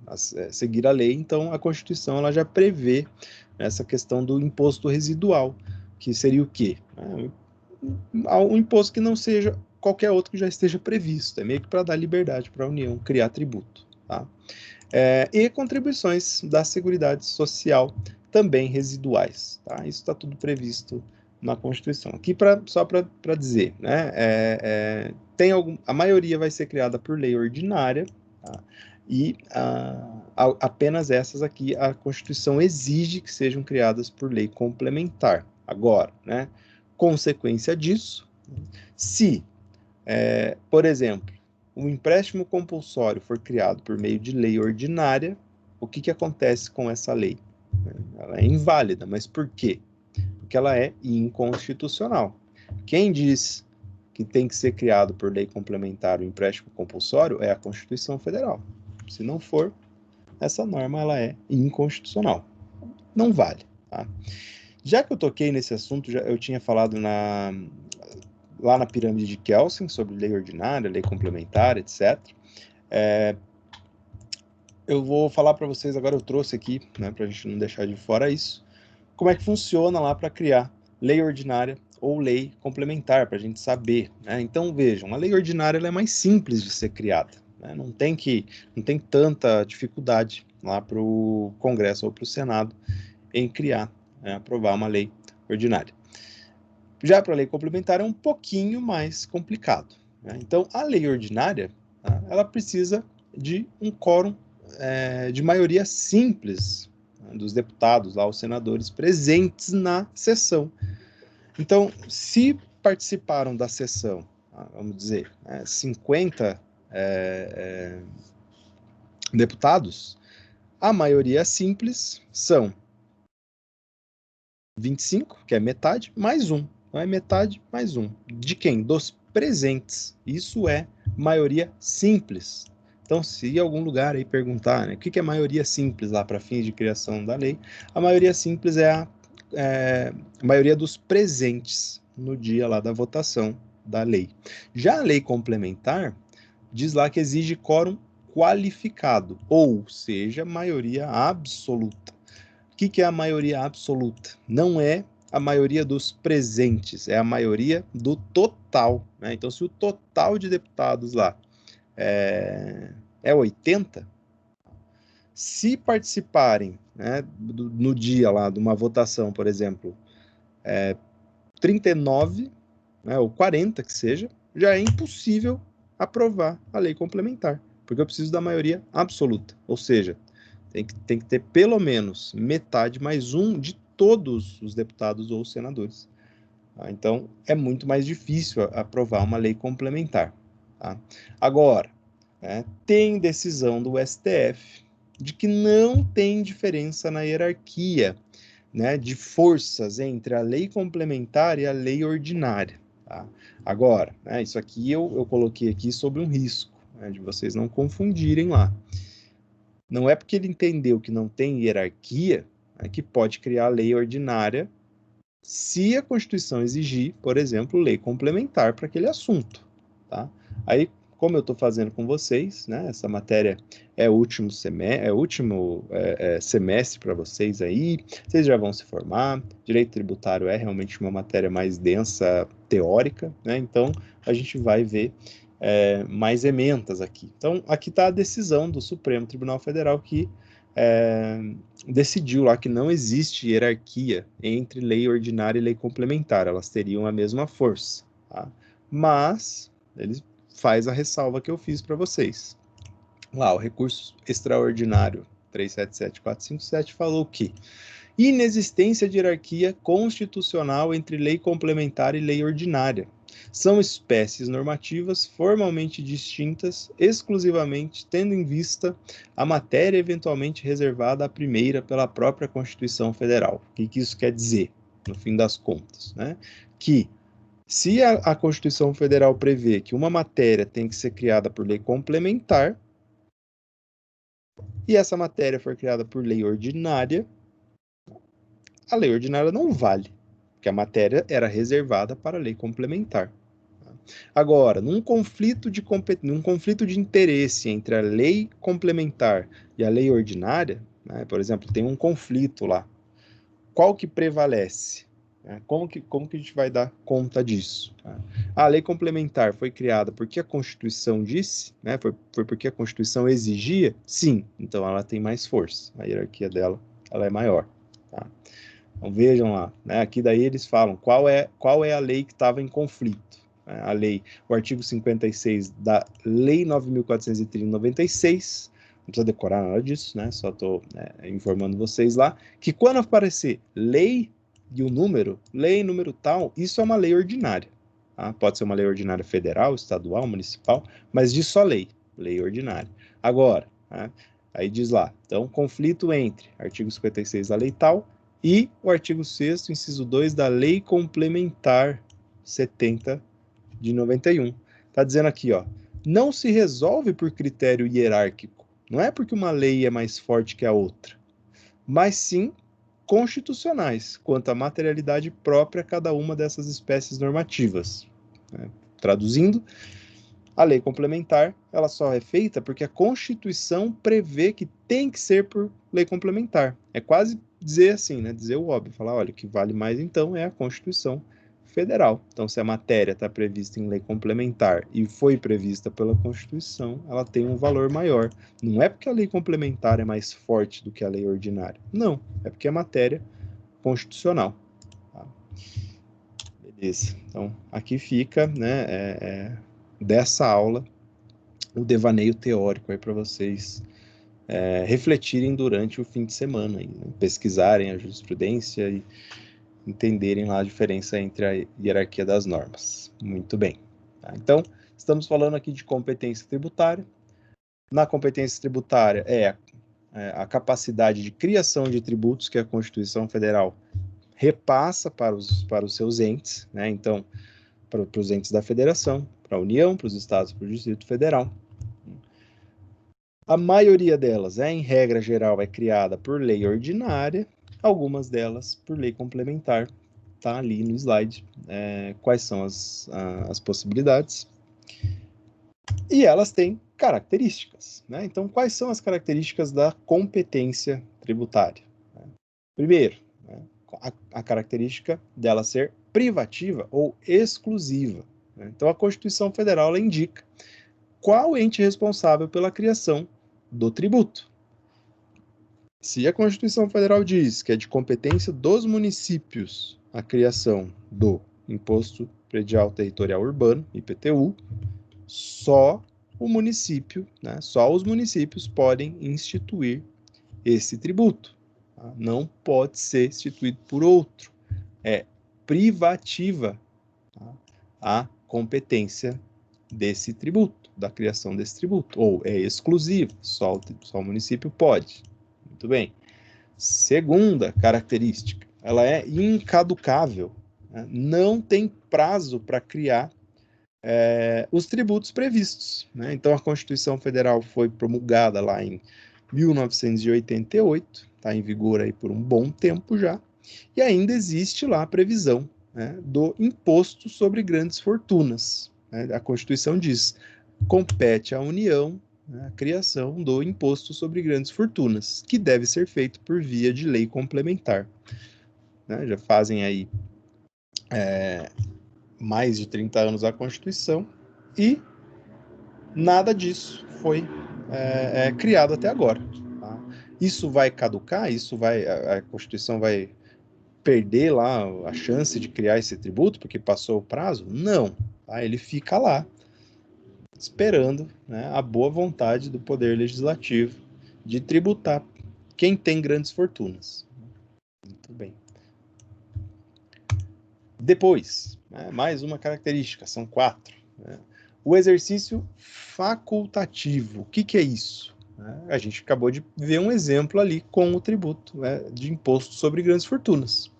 seguir a lei, então a Constituição ela já prevê essa questão do imposto residual, que seria o quê? Um imposto que não seja qualquer outro que já esteja previsto, é meio que para dar liberdade para a União criar tributo. Tá? E contribuições da Seguridade Social também residuais. Tá? Isso está tudo previsto na Constituição. Aqui, só para dizer, né, a maioria vai ser criada por lei ordinária, tá? E apenas essas aqui a Constituição exige que sejam criadas por lei complementar. Agora, né, consequência disso, se, por exemplo, um empréstimo compulsório for criado por meio de lei ordinária, o que acontece com essa lei? Ela é inválida, mas por quê? Porque ela é inconstitucional. Quem diz que tem que ser criado por lei complementar o empréstimo compulsório é a Constituição Federal. Se não for, essa norma ela é inconstitucional. Não vale. Tá? Já que eu toquei nesse assunto, eu tinha falado lá na pirâmide de Kelsen sobre lei ordinária, lei complementar, etc. Eu vou falar para vocês agora, eu trouxe aqui, né, para a gente não deixar de fora isso, como é que funciona lá para criar lei ordinária ou lei complementar, para a gente saber. Né? Então, vejam, a lei ordinária ela é mais simples de ser criada. Né? Não tem tanta dificuldade lá para o Congresso ou para o Senado em criar, aprovar uma lei ordinária. Já para a lei complementar é um pouquinho mais complicado. Né? Então, a lei ordinária, tá? Ela precisa de um quórum de maioria simples, né, dos deputados, lá, os senadores presentes na sessão. Então, se participaram da sessão, vamos dizer, 50 deputados, a maioria simples são 25, que é metade, mais um. Então, é metade mais um. De quem? Dos presentes. Isso é maioria simples. Então, se em algum lugar aí perguntar, né, o que é maioria simples lá para fins de criação da lei, a maioria simples é a maioria dos presentes no dia lá da votação da lei. Já a lei complementar diz lá que exige quórum qualificado, ou seja, maioria absoluta. que é a maioria absoluta? Não é a maioria dos presentes, é a maioria do total, né? Então, se o total de deputados lá é 80, se participarem, né, no dia lá de uma votação, por exemplo, 39, né, ou 40 que seja, já é impossível aprovar a lei complementar, porque eu preciso da maioria absoluta, ou seja, tem que ter pelo menos metade mais um de todos os deputados ou senadores. Tá? Então, é muito mais difícil aprovar uma lei complementar. Tá? Agora, tem decisão do STF de que não tem diferença na hierarquia, né, de forças entre a lei complementar e a lei ordinária. Tá? Agora, isso aqui eu coloquei aqui sobre um risco, né, de vocês não confundirem lá. Não é porque ele entendeu que não tem hierarquia, que pode criar lei ordinária se a Constituição exigir, por exemplo, lei complementar para aquele assunto. Tá? Aí, como eu estou fazendo com vocês, né, essa matéria é o último semestre para vocês aí, vocês já vão se formar, direito tributário é realmente uma matéria mais densa, teórica, né, então a gente vai ver mais ementas aqui. Então, aqui está a decisão do Supremo Tribunal Federal que decidiu lá que não existe hierarquia entre lei ordinária e lei complementar, elas teriam a mesma força. Tá? Mas ele faz a ressalva que eu fiz para vocês. Lá, o recurso extraordinário 377457 falou que inexistência de hierarquia constitucional entre lei complementar e lei ordinária. São espécies normativas formalmente distintas, exclusivamente tendo em vista a matéria eventualmente reservada à primeira pela própria Constituição Federal. O que isso quer dizer, no fim das contas? Né? Que se a Constituição Federal prevê que uma matéria tem que ser criada por lei complementar, e essa matéria for criada por lei ordinária, a lei ordinária não vale, porque a matéria era reservada para a lei complementar. Agora, num conflito de interesse entre a lei complementar e a lei ordinária, né, por exemplo, tem um conflito lá, qual que prevalece? Como que a gente vai dar conta disso? A lei complementar foi criada porque a Constituição disse, né, foi porque a Constituição exigia? Sim, então ela tem mais força, a hierarquia dela ela é maior. Tá? Então vejam lá, né, aqui daí eles falam qual é a lei que estava em conflito. A lei, o artigo 56 da Lei 9.430 de 96, não precisa decorar nada disso, né? Só estou informando vocês lá, que quando aparecer lei e o número, lei número tal, isso é uma lei ordinária. Tá? Pode ser uma lei ordinária federal, estadual, municipal, mas diz só lei ordinária. Agora, aí diz lá, então, conflito entre artigo 56 da lei tal e o artigo 6º, inciso 2 da Lei Complementar 70 de 91. Está dizendo aqui, ó, não se resolve por critério hierárquico. Não é porque uma lei é mais forte que a outra, mas sim constitucionais, quanto à materialidade própria a cada uma dessas espécies normativas. Traduzindo, a lei complementar, ela só é feita porque a Constituição prevê que tem que ser por lei complementar. É quase dizer assim, né? Dizer o óbvio, falar, olha, o que vale mais então é a Constituição Federal. Então, se a matéria está prevista em lei complementar e foi prevista pela Constituição, ela tem um valor maior. Não é porque a lei complementar é mais forte do que a lei ordinária. Não, é porque é matéria constitucional. Tá? Beleza. Então, aqui fica, né, dessa aula, o devaneio teórico aí para vocês refletirem durante o fim de semana, aí, né? Pesquisarem a jurisprudência e entenderem lá a diferença entre a hierarquia das normas. Muito bem. Tá? Então, estamos falando aqui de competência tributária. Na competência tributária a capacidade de criação de tributos que a Constituição Federal repassa para os seus entes, né? Então, para os entes da federação, para a União, para os estados, para o Distrito Federal. A maioria delas, em regra geral, é criada por lei ordinária, algumas delas por lei complementar. Está ali no slide quais são as possibilidades. E elas têm características. Né? Então, quais são as características da competência tributária? Primeiro, né, a característica dela ser privativa ou exclusiva. Né? Então, a Constituição Federal ela indica qual ente responsável pela criação do tributo. Se a Constituição Federal diz que é de competência dos municípios a criação do Imposto Predial Territorial Urbano, IPTU, só o município, né, só os municípios podem instituir esse tributo. Tá? Não pode ser instituído por outro. É privativa, tá, a competência desse tributo, da criação desse tributo, ou é exclusivo, só o município pode. Muito bem. Segunda característica, ela é incaducável, né? Não tem prazo para criar os tributos previstos. Né? Então, a Constituição Federal foi promulgada lá em 1988, está em vigor aí por um bom tempo já, e ainda existe lá a previsão, né, do imposto sobre grandes fortunas. Né? A Constituição diz, compete à União, né, a criação do imposto sobre grandes fortunas, que deve ser feito por via de lei complementar. Né? Já fazem aí mais de 30 anos a Constituição e nada disso foi criado até agora. Tá? Isso vai caducar? A Constituição vai perder lá a chance de criar esse tributo porque passou o prazo? Não. Tá? Ele fica lá esperando, né, a boa vontade do Poder Legislativo de tributar quem tem grandes fortunas. Muito bem. Depois, né, mais uma característica, são 4. Né? O exercício facultativo. O que é isso? A gente acabou de ver um exemplo ali com o tributo, né, de imposto sobre grandes fortunas.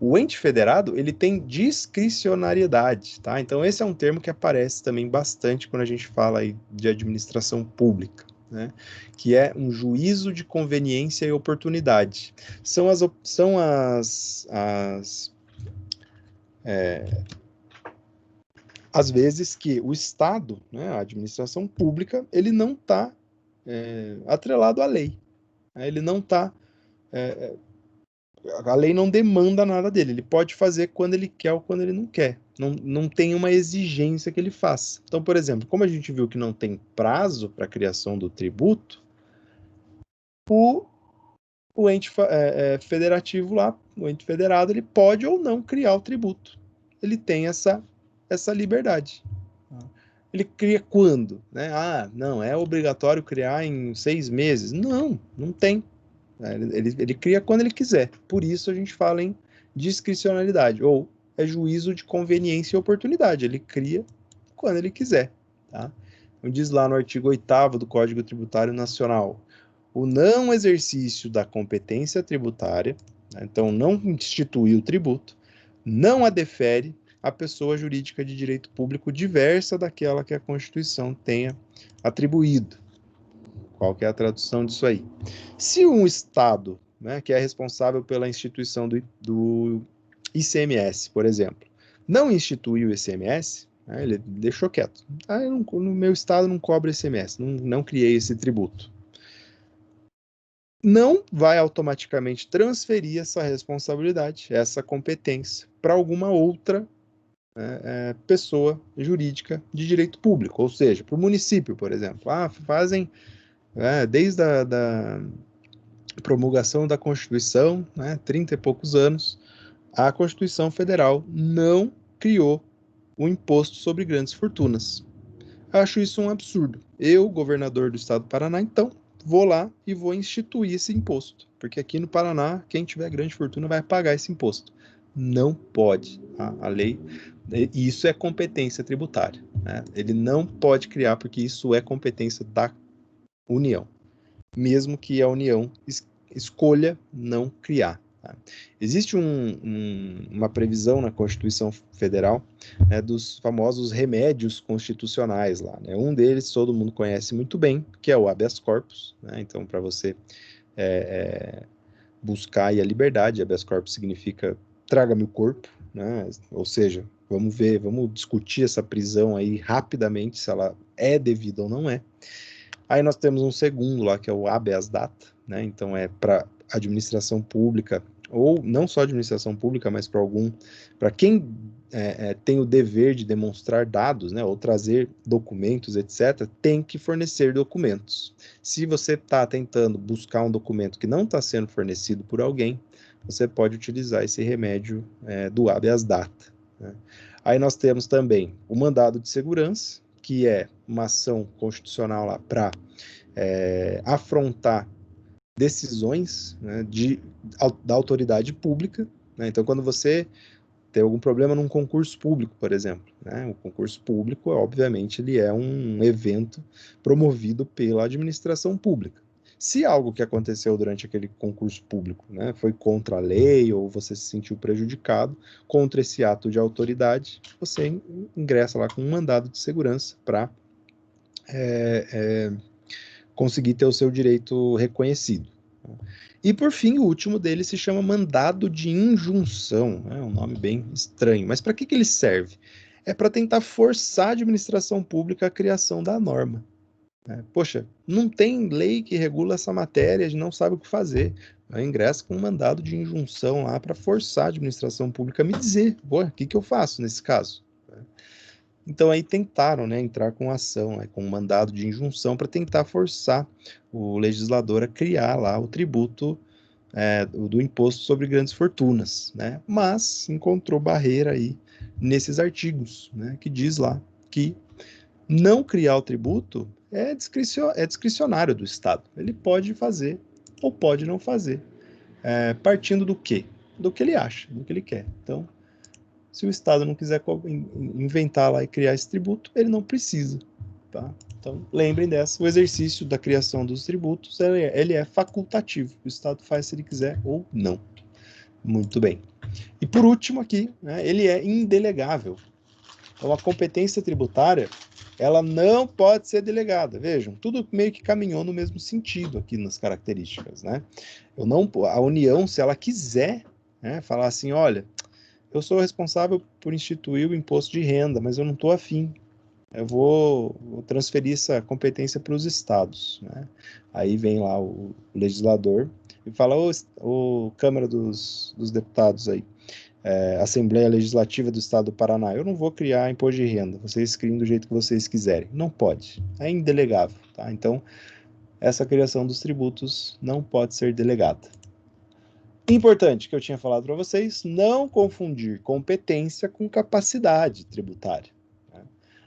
O ente federado, ele tem discricionariedade, tá? Então, esse é um termo que aparece também bastante quando a gente fala aí de administração pública, né? Que é um juízo de conveniência e oportunidade. São as vezes que o Estado, né, a administração pública, ele não está atrelado à lei. Né? Ele não está a lei não demanda nada dele, ele pode fazer quando ele quer ou quando ele não quer. Não tem uma exigência que ele faça. Então, por exemplo, como a gente viu que não tem prazo para a criação do tributo, o ente federativo lá, o ente federado, ele pode ou não criar o tributo. Ele tem essa liberdade. Ele cria quando? Né? Ah, não, é obrigatório criar em 6 meses. Não, não tem. Ele cria quando ele quiser. Por isso a gente fala em discricionalidade, ou é juízo de conveniência e oportunidade. Ele cria quando ele quiser. Tá? Então, diz lá no artigo 8º do Código Tributário Nacional, o não exercício da competência tributária, né, então não institui o tributo, não a defere a pessoa jurídica de direito público diversa daquela que a Constituição tenha atribuído. Qual que é a tradução disso aí? Se um Estado, né, que é responsável pela instituição do ICMS, por exemplo, não instituiu o ICMS, né, ele deixou quieto. Ah, no meu Estado não cobra ICMS, não criei esse tributo. Não vai automaticamente transferir essa responsabilidade, essa competência, para alguma outra pessoa jurídica de direito público, ou seja, para o município, por exemplo. Ah, fazem desde a promulgação da Constituição, 30 e poucos anos, a Constituição Federal não criou o imposto sobre grandes fortunas. Acho isso um absurdo. Eu, governador do estado do Paraná, então, vou lá e vou instituir esse imposto, porque aqui no Paraná, quem tiver grande fortuna vai pagar esse imposto. Não pode. A lei, isso é competência tributária. Né? Ele não pode criar, porque isso é competência da União, mesmo que a União escolha não criar. Tá? Existe uma previsão na Constituição Federal, né, dos famosos remédios constitucionais lá. Né? Um deles todo mundo conhece muito bem, que é o habeas corpus. Né? Então, para você buscar aí a liberdade, habeas corpus significa traga-me o corpo, né? Ou seja, vamos discutir essa prisão aí rapidamente, se ela é devida ou não é. Aí nós temos um segundo lá, que é o habeas data, né? Então é para administração pública ou não só administração pública, mas para quem tem o dever de demonstrar dados, né, ou trazer documentos, etc., tem que fornecer documentos. Se você está tentando buscar um documento que não está sendo fornecido por alguém, você pode utilizar esse remédio do habeas data, né? Aí nós temos também o mandado de segurança, que é uma ação constitucional lá para afrontar decisões, né, da autoridade pública, né? Então, quando você tem algum problema num concurso público, por exemplo, né? O concurso público, obviamente, ele é um evento promovido pela administração pública. Se algo que aconteceu durante aquele concurso público, né, foi contra a lei ou você se sentiu prejudicado contra esse ato de autoridade, você ingressa lá com um mandado de segurança para conseguir ter o seu direito reconhecido. E, por fim, o último dele se chama mandado de injunção. É um nome bem estranho. Mas para que ele serve? É para tentar forçar a administração pública a criação da norma. Poxa, não tem lei que regula essa matéria, a gente não sabe o que fazer. Eu ingresso com um mandado de injunção lá para forçar a administração pública a me dizer, o que eu faço nesse caso? Então aí tentaram, né, entrar com ação, com um mandado de injunção para tentar forçar o legislador a criar lá o tributo do imposto sobre grandes fortunas, né? Mas encontrou barreira aí nesses artigos, né, que diz lá que não criar o tributo é discricionário do Estado. Ele pode fazer ou pode não fazer, partindo do quê? Do que ele acha, do que ele quer. Então, se o Estado não quiser inventar lá e criar esse tributo, ele não precisa, tá? Então, lembrem dessa, o exercício da criação dos tributos, ele é facultativo, o Estado faz se ele quiser ou não. Muito bem. E por último aqui, né, ele é indelegável. Então, a competência tributária, ela não pode ser delegada. Vejam, tudo meio que caminhou no mesmo sentido aqui nas características, né? A União, se ela quiser, né, falar assim, olha, eu sou responsável por instituir o imposto de renda, mas eu não estou afim. Eu vou transferir essa competência para os estados, né? Aí vem lá o legislador e fala, ô Câmara dos Deputados aí, Assembleia Legislativa do Estado do Paraná, eu não vou criar imposto de renda, vocês criem do jeito que vocês quiserem. Não pode, é indelegável, tá? Então, essa criação dos tributos não pode ser delegada. Importante que eu tinha falado para vocês, não confundir competência com capacidade tributária. Né?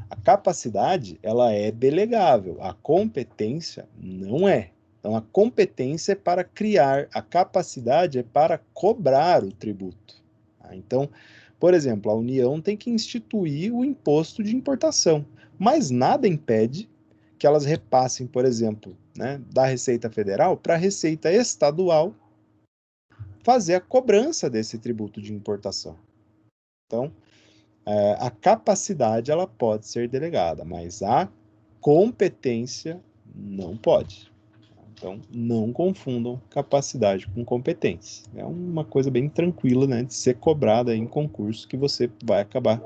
A capacidade, ela é delegável, a competência não é. Então, a competência é para criar, a capacidade é para cobrar o tributo. Tá? Então, por exemplo, a União tem que instituir o imposto de importação, mas nada impede que elas repassem, por exemplo, né, da Receita Federal para a Receita Estadual fazer a cobrança desse tributo de importação. Então, a capacidade ela pode ser delegada, mas a competência não pode. Então, não confundam capacidade com competência. É uma coisa bem tranquila, né, de ser cobrada em concurso que você vai acabar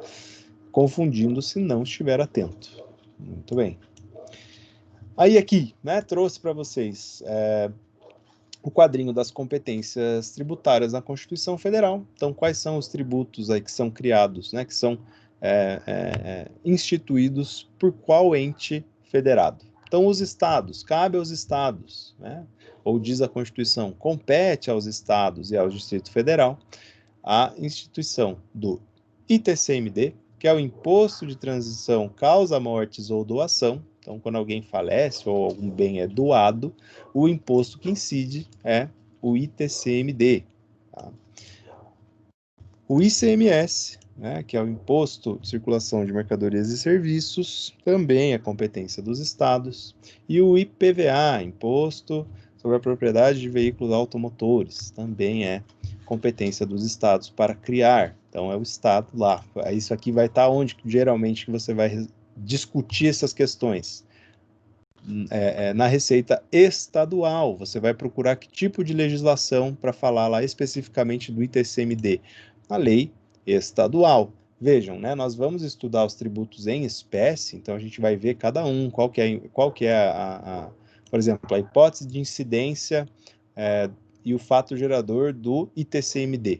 confundindo se não estiver atento. Muito bem. Aí aqui, né, trouxe para vocês o quadrinho das competências tributárias na Constituição Federal. Então, quais são os tributos aí que são criados, né, que são instituídos por qual ente federado? Então, os estados, cabe aos estados, né, ou diz a Constituição, compete aos estados e ao Distrito Federal a instituição do ITCMD, que é o Imposto de Transição Causa Mortes ou Doação. Então, quando alguém falece ou algum bem é doado, o imposto que incide é o ITCMD. Tá? O ICMS, né, que é o Imposto de Circulação de Mercadorias e Serviços, também é competência dos estados. E o IPVA, Imposto sobre a Propriedade de Veículos Automotores, também é competência dos estados para criar. Então, é o estado lá. Isso aqui vai estar onde, geralmente, que você vai discutir essas questões? Na Receita Estadual. Você vai procurar que tipo de legislação para falar lá especificamente do ITCMD? A lei estadual. Vejam, né, nós vamos estudar os tributos em espécie, então a gente vai ver cada um, qual que é por exemplo, a hipótese de incidência e o fato gerador do ITCMD.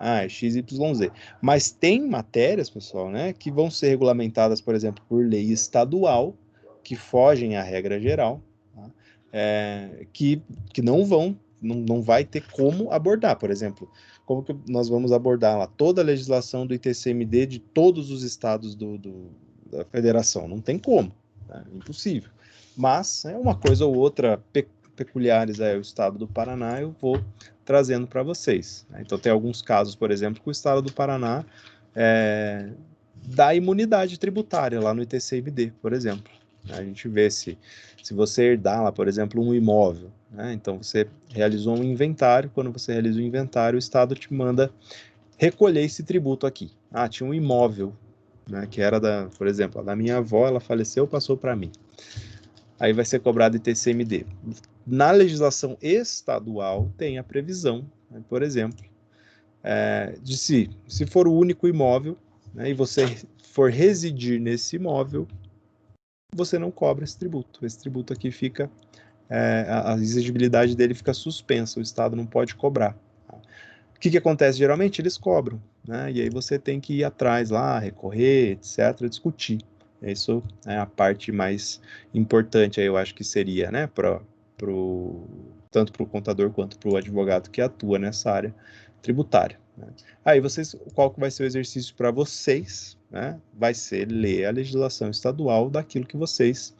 É XYZ. Mas tem matérias, pessoal, né, que vão ser regulamentadas, por exemplo, por lei estadual, que fogem à regra geral, tá? Que não vai ter como abordar, por exemplo, como que nós vamos abordar lá toda a legislação do ITCMD de todos os estados da federação? Não tem como, tá? Impossível. Mas uma coisa ou outra peculiares ao estado do Paraná, eu vou trazendo para vocês. Então, tem alguns casos, por exemplo, que o estado do Paraná dá imunidade tributária lá no ITCMD, por exemplo. A gente vê se você herdar lá, por exemplo, um imóvel, né? Então você realizou um inventário, quando você realiza o inventário, o Estado te manda recolher esse tributo aqui. Tinha um imóvel, né, que era por exemplo, da minha avó, ela faleceu, passou para mim. Aí vai ser cobrado ITCMD. Na legislação estadual tem a previsão, né, por exemplo, de se for o único imóvel, né, e você for residir nesse imóvel, você não cobra esse tributo. Esse tributo aqui fica, a exigibilidade dele fica suspensa, o Estado não pode cobrar. O que acontece geralmente? Eles cobram, né? E aí você tem que ir atrás lá, recorrer, etc., discutir. Isso é a parte mais importante, aí eu acho que seria, né, tanto para o contador quanto para o advogado que atua nessa área tributária, né? Aí qual que vai ser o exercício para vocês, né? Vai ser ler a legislação estadual daquilo que vocês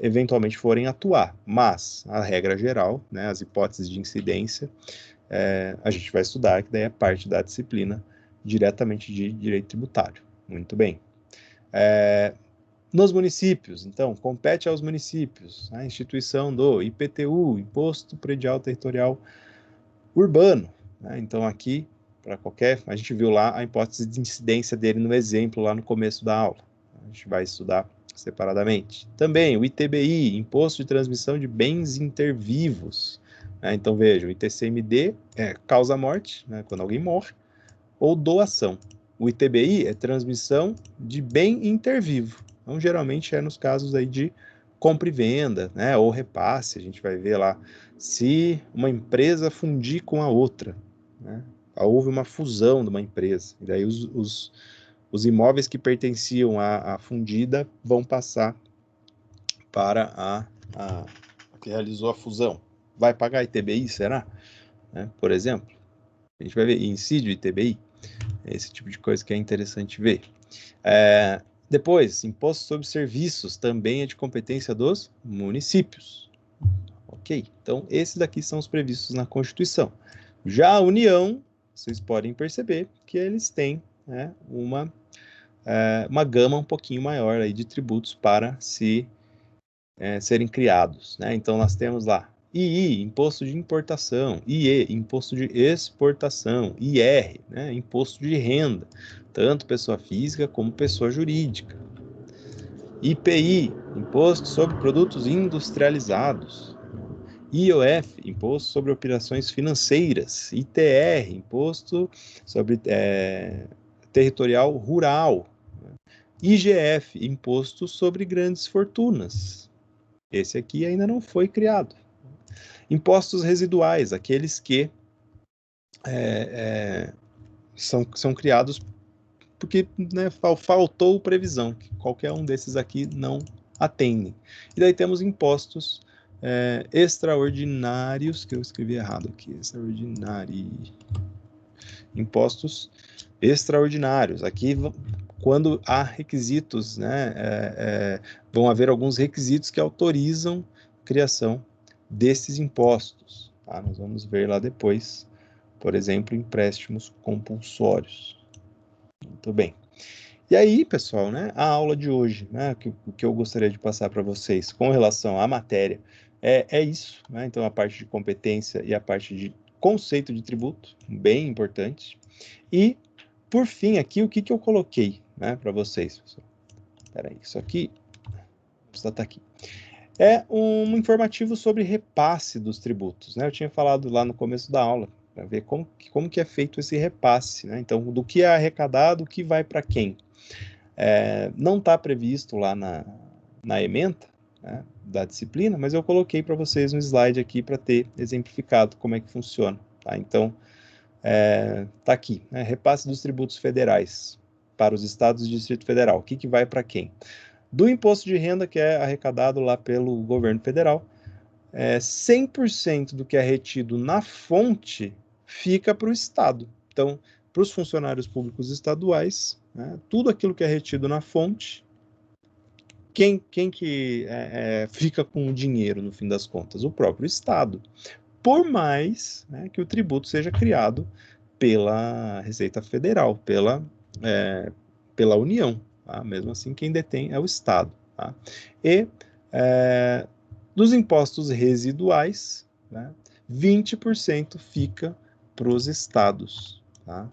eventualmente forem atuar, mas a regra geral, né, as hipóteses de incidência, a gente vai estudar, que daí é parte da disciplina diretamente de direito tributário. Muito bem. Nos municípios, então, compete aos municípios a instituição do IPTU, Imposto Predial Territorial Urbano, né? Então, aqui, para a gente viu lá a hipótese de incidência dele no exemplo, lá no começo da aula. A gente vai estudar separadamente. Também o ITBI, Imposto de Transmissão de Bens Intervivos. Então, vejam, o ITCMD é causa-morte, né, quando alguém morre, ou doação. O ITBI é transmissão de bem intervivo. Então, geralmente é nos casos aí de compra e venda, né, ou repasse. A gente vai ver lá se uma empresa fundir com a outra, né, houve uma fusão de uma empresa, e daí os imóveis que pertenciam à fundida vão passar para a que realizou a fusão. Vai pagar ITBI, será? Por exemplo, a gente vai ver incídio ITBI, esse tipo de coisa que é interessante ver. Depois, imposto sobre serviços também é de competência dos municípios. Ok, então esses daqui são os previstos na Constituição. Já a União, vocês podem perceber que eles têm, né, uma gama um pouquinho maior aí de tributos para serem criados, né? Então nós temos lá II, imposto de importação, IE, imposto de exportação, IR, né, imposto de renda, tanto pessoa física como pessoa jurídica. IPI, imposto sobre produtos industrializados. IOF, imposto sobre operações financeiras. ITR, imposto sobre territorial rural. IGF, imposto sobre grandes fortunas. Esse aqui ainda não foi criado. Impostos residuais, aqueles que são criados porque, né, faltou previsão, que qualquer um desses aqui não atendem. E daí temos impostos extraordinários, que eu escrevi errado aqui, impostos extraordinários. Aqui, quando há requisitos, né, vão haver alguns requisitos que autorizam a criação desses impostos. Tá? Nós vamos ver lá depois, por exemplo, empréstimos compulsórios. Muito bem. E aí, pessoal, né, a aula de hoje, né, o que eu gostaria de passar para vocês com relação à matéria é isso, né? Então, a parte de competência e a parte de conceito de tributo, bem importante. E, por fim, aqui, o que eu coloquei, né, para vocês, pessoal? Espera aí, isso aqui precisa estar aqui. É um informativo sobre repasse dos tributos, né? Eu tinha falado lá no começo da aula, para ver como que é feito esse repasse, né? Então, do que é arrecadado, o que vai para quem? Não está previsto lá na ementa, né, da disciplina, mas eu coloquei para vocês um slide aqui para ter exemplificado como é que funciona. Tá? Então, tá aqui, né, repasse dos tributos federais para os estados e Distrito Federal. O que vai para quem? Do imposto de renda que é arrecadado lá pelo governo federal, 100% do que é retido na fonte fica para o Estado. Então, para os funcionários públicos estaduais, né, tudo aquilo que é retido na fonte, quem que fica com o dinheiro, no fim das contas? O próprio Estado. Por mais, né, que o tributo seja criado pela Receita Federal, pela União. Tá? Mesmo assim, quem detém é o Estado. Tá? E dos impostos residuais, né, 20% fica para os estados. Tá?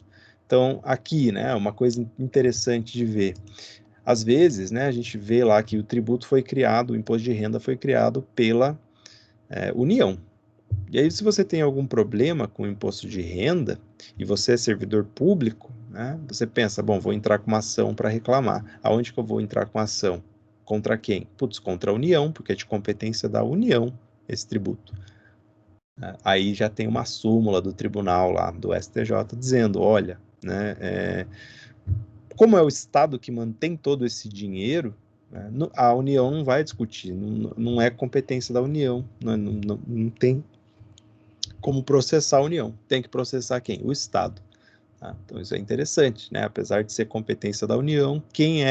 Então, aqui, né, uma coisa interessante de ver. Às vezes, né, a gente vê lá que o tributo foi criado, o imposto de renda foi criado pela União. E aí, se você tem algum problema com o imposto de renda e você é servidor público, né, você pensa, bom, vou entrar com uma ação para reclamar. Aonde que eu vou entrar com a ação? Contra quem? Putz, contra a União, porque é de competência da União esse tributo. Aí já tem uma súmula do tribunal lá, do STJ, dizendo, olha, né, como é o Estado que mantém todo esse dinheiro, né, a União não vai discutir, não é competência da União, não tem como processar a União. Tem que processar quem? O Estado. Tá? Então isso é interessante, né? Apesar de ser competência da União, quem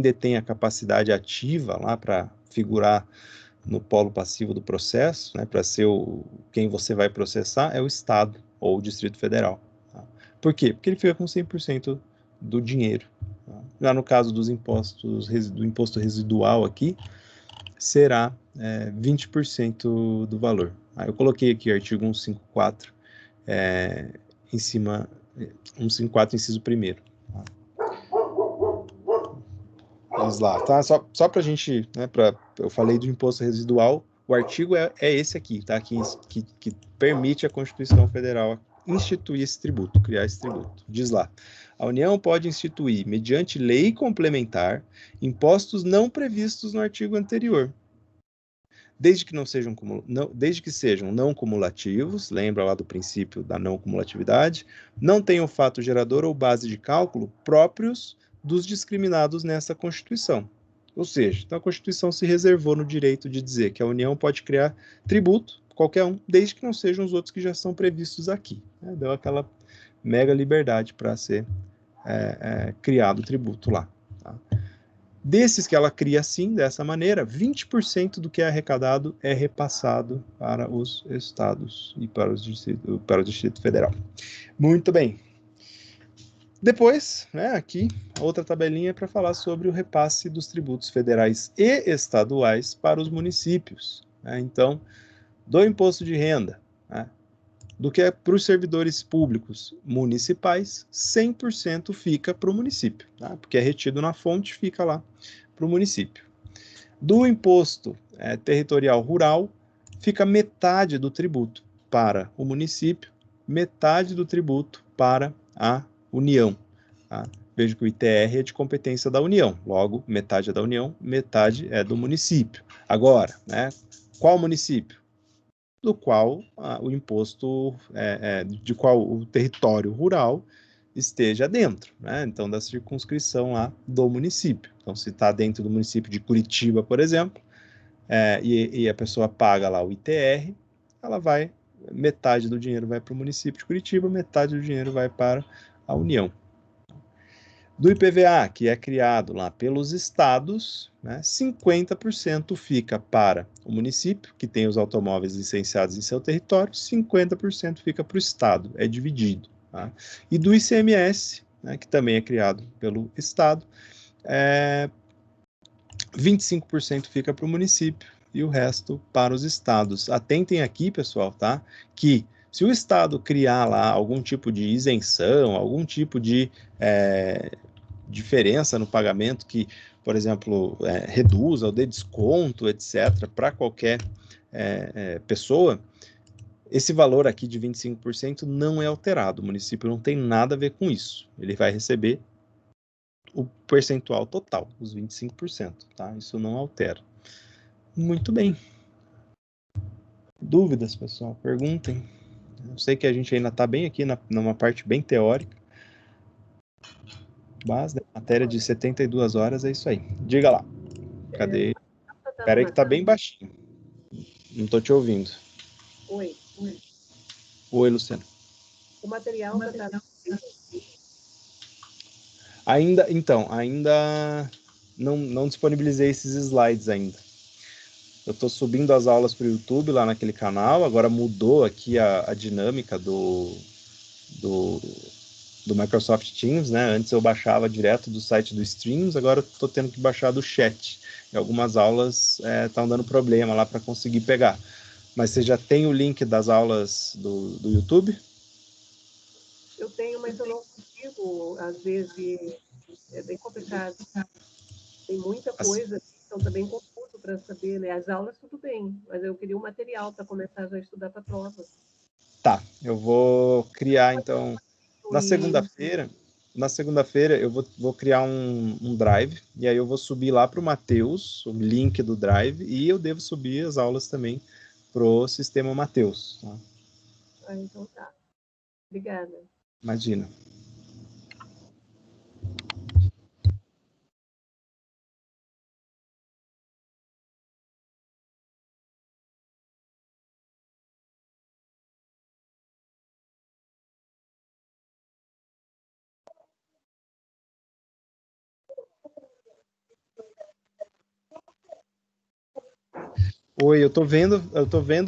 detém a capacidade ativa lá para figurar no polo passivo do processo, né, para ser quem você vai processar, é o Estado ou o Distrito Federal. Tá? Por quê? Porque ele fica com 100% do dinheiro. Tá? Já no caso dos impostos, do imposto residual aqui, será 20% do valor. Eu coloquei aqui o artigo 154 em cima, 154, inciso 1º. Tá? Vamos lá, tá? Só para a gente, né, eu falei do imposto residual, o artigo é esse aqui, tá? Que permite a Constituição Federal instituir esse tributo, criar esse tributo. Diz lá, a União pode instituir, mediante lei complementar, impostos não previstos no artigo anterior, desde que sejam não cumulativos, lembra lá do princípio da não cumulatividade, não tenham fato gerador ou base de cálculo próprios dos discriminados nessa Constituição. Ou seja, então a Constituição se reservou no direito de dizer que a União pode criar tributo, qualquer um, desde que não sejam os outros que já estão previstos aqui. Deu aquela mega liberdade para ser criado o tributo lá. Tá? Desses que ela cria assim, dessa maneira, 20% do que é arrecadado é repassado para os estados e para o Distrito Federal. Muito bem. Depois, né, aqui, outra tabelinha para falar sobre o repasse dos tributos federais e estaduais para os municípios. Né? Então, do imposto de renda, né, do que é para os servidores públicos municipais, 100% fica para o município, tá? Porque é retido na fonte, fica lá para o município. Do imposto territorial rural, fica metade do tributo para o município, metade do tributo para a União. Tá? Veja que o ITR é de competência da União, logo, metade é da União, metade é do município. Agora, né, qual município? Do qual o imposto, de qual o território rural esteja dentro, né? Então, da circunscrição lá do município. Então, se está dentro do município de Curitiba, por exemplo, e a pessoa paga lá o ITR, metade do dinheiro vai para o município de Curitiba, metade do dinheiro vai para a União. Do IPVA, que é criado lá pelos estados, né, 50% fica para o município, que tem os automóveis licenciados em seu território, 50% fica para o estado, é dividido. Tá? E do ICMS, né, que também é criado pelo estado, 25% fica para o município e o resto para os estados. Atentem aqui, pessoal, tá? Que se o estado criar lá algum tipo de isenção, algum tipo de diferença no pagamento que, por exemplo, reduza ou dê desconto, etc., para qualquer pessoa, esse valor aqui de 25% não é alterado. O município não tem nada a ver com isso. Ele vai receber o percentual total, os 25%, tá? Isso não altera. Muito bem. Dúvidas, pessoal? Perguntem. Eu sei que a gente ainda está bem aqui numa parte bem teórica, mas a matéria de 72 horas é isso aí. Diga lá. Cadê? Espera aí que tá bem baixinho. Não tô te ouvindo. Oi. Oi, Luciano. O material está... Ainda não disponibilizei esses slides ainda. Eu estou subindo as aulas para o YouTube lá naquele canal, agora mudou aqui a dinâmica do Microsoft Teams, né? Antes eu baixava direto do site do Streams, agora estou tendo que baixar do chat. E algumas aulas estão dando problema lá para conseguir pegar. Mas você já tem o link das aulas do YouTube? Eu tenho, mas eu não consigo, às vezes, é bem complicado. Tem muita coisa, então está bem confuso para saber, né? As aulas tudo bem, mas eu queria um material para começar já a estudar para a prova. Tá, eu vou criar então na segunda-feira eu vou criar um drive e aí eu vou subir lá para o Matheus o link do drive e eu devo subir as aulas também pro sistema Matheus. Tá? Ah, então tá. Obrigada. Imagina. Oi, eu tô vendo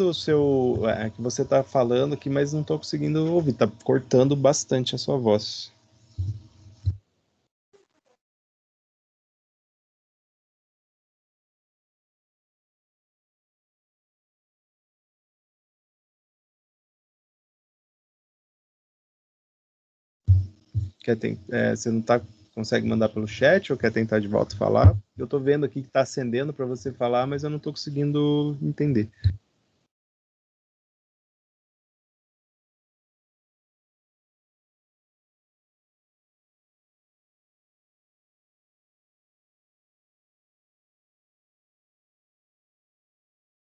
o seu que você tá falando aqui, mas não tô conseguindo ouvir, tá cortando bastante a sua voz. Você não consegue mandar pelo chat ou quer tentar de volta falar? Eu tô vendo aqui que tá acendendo para você falar, mas eu não tô conseguindo entender.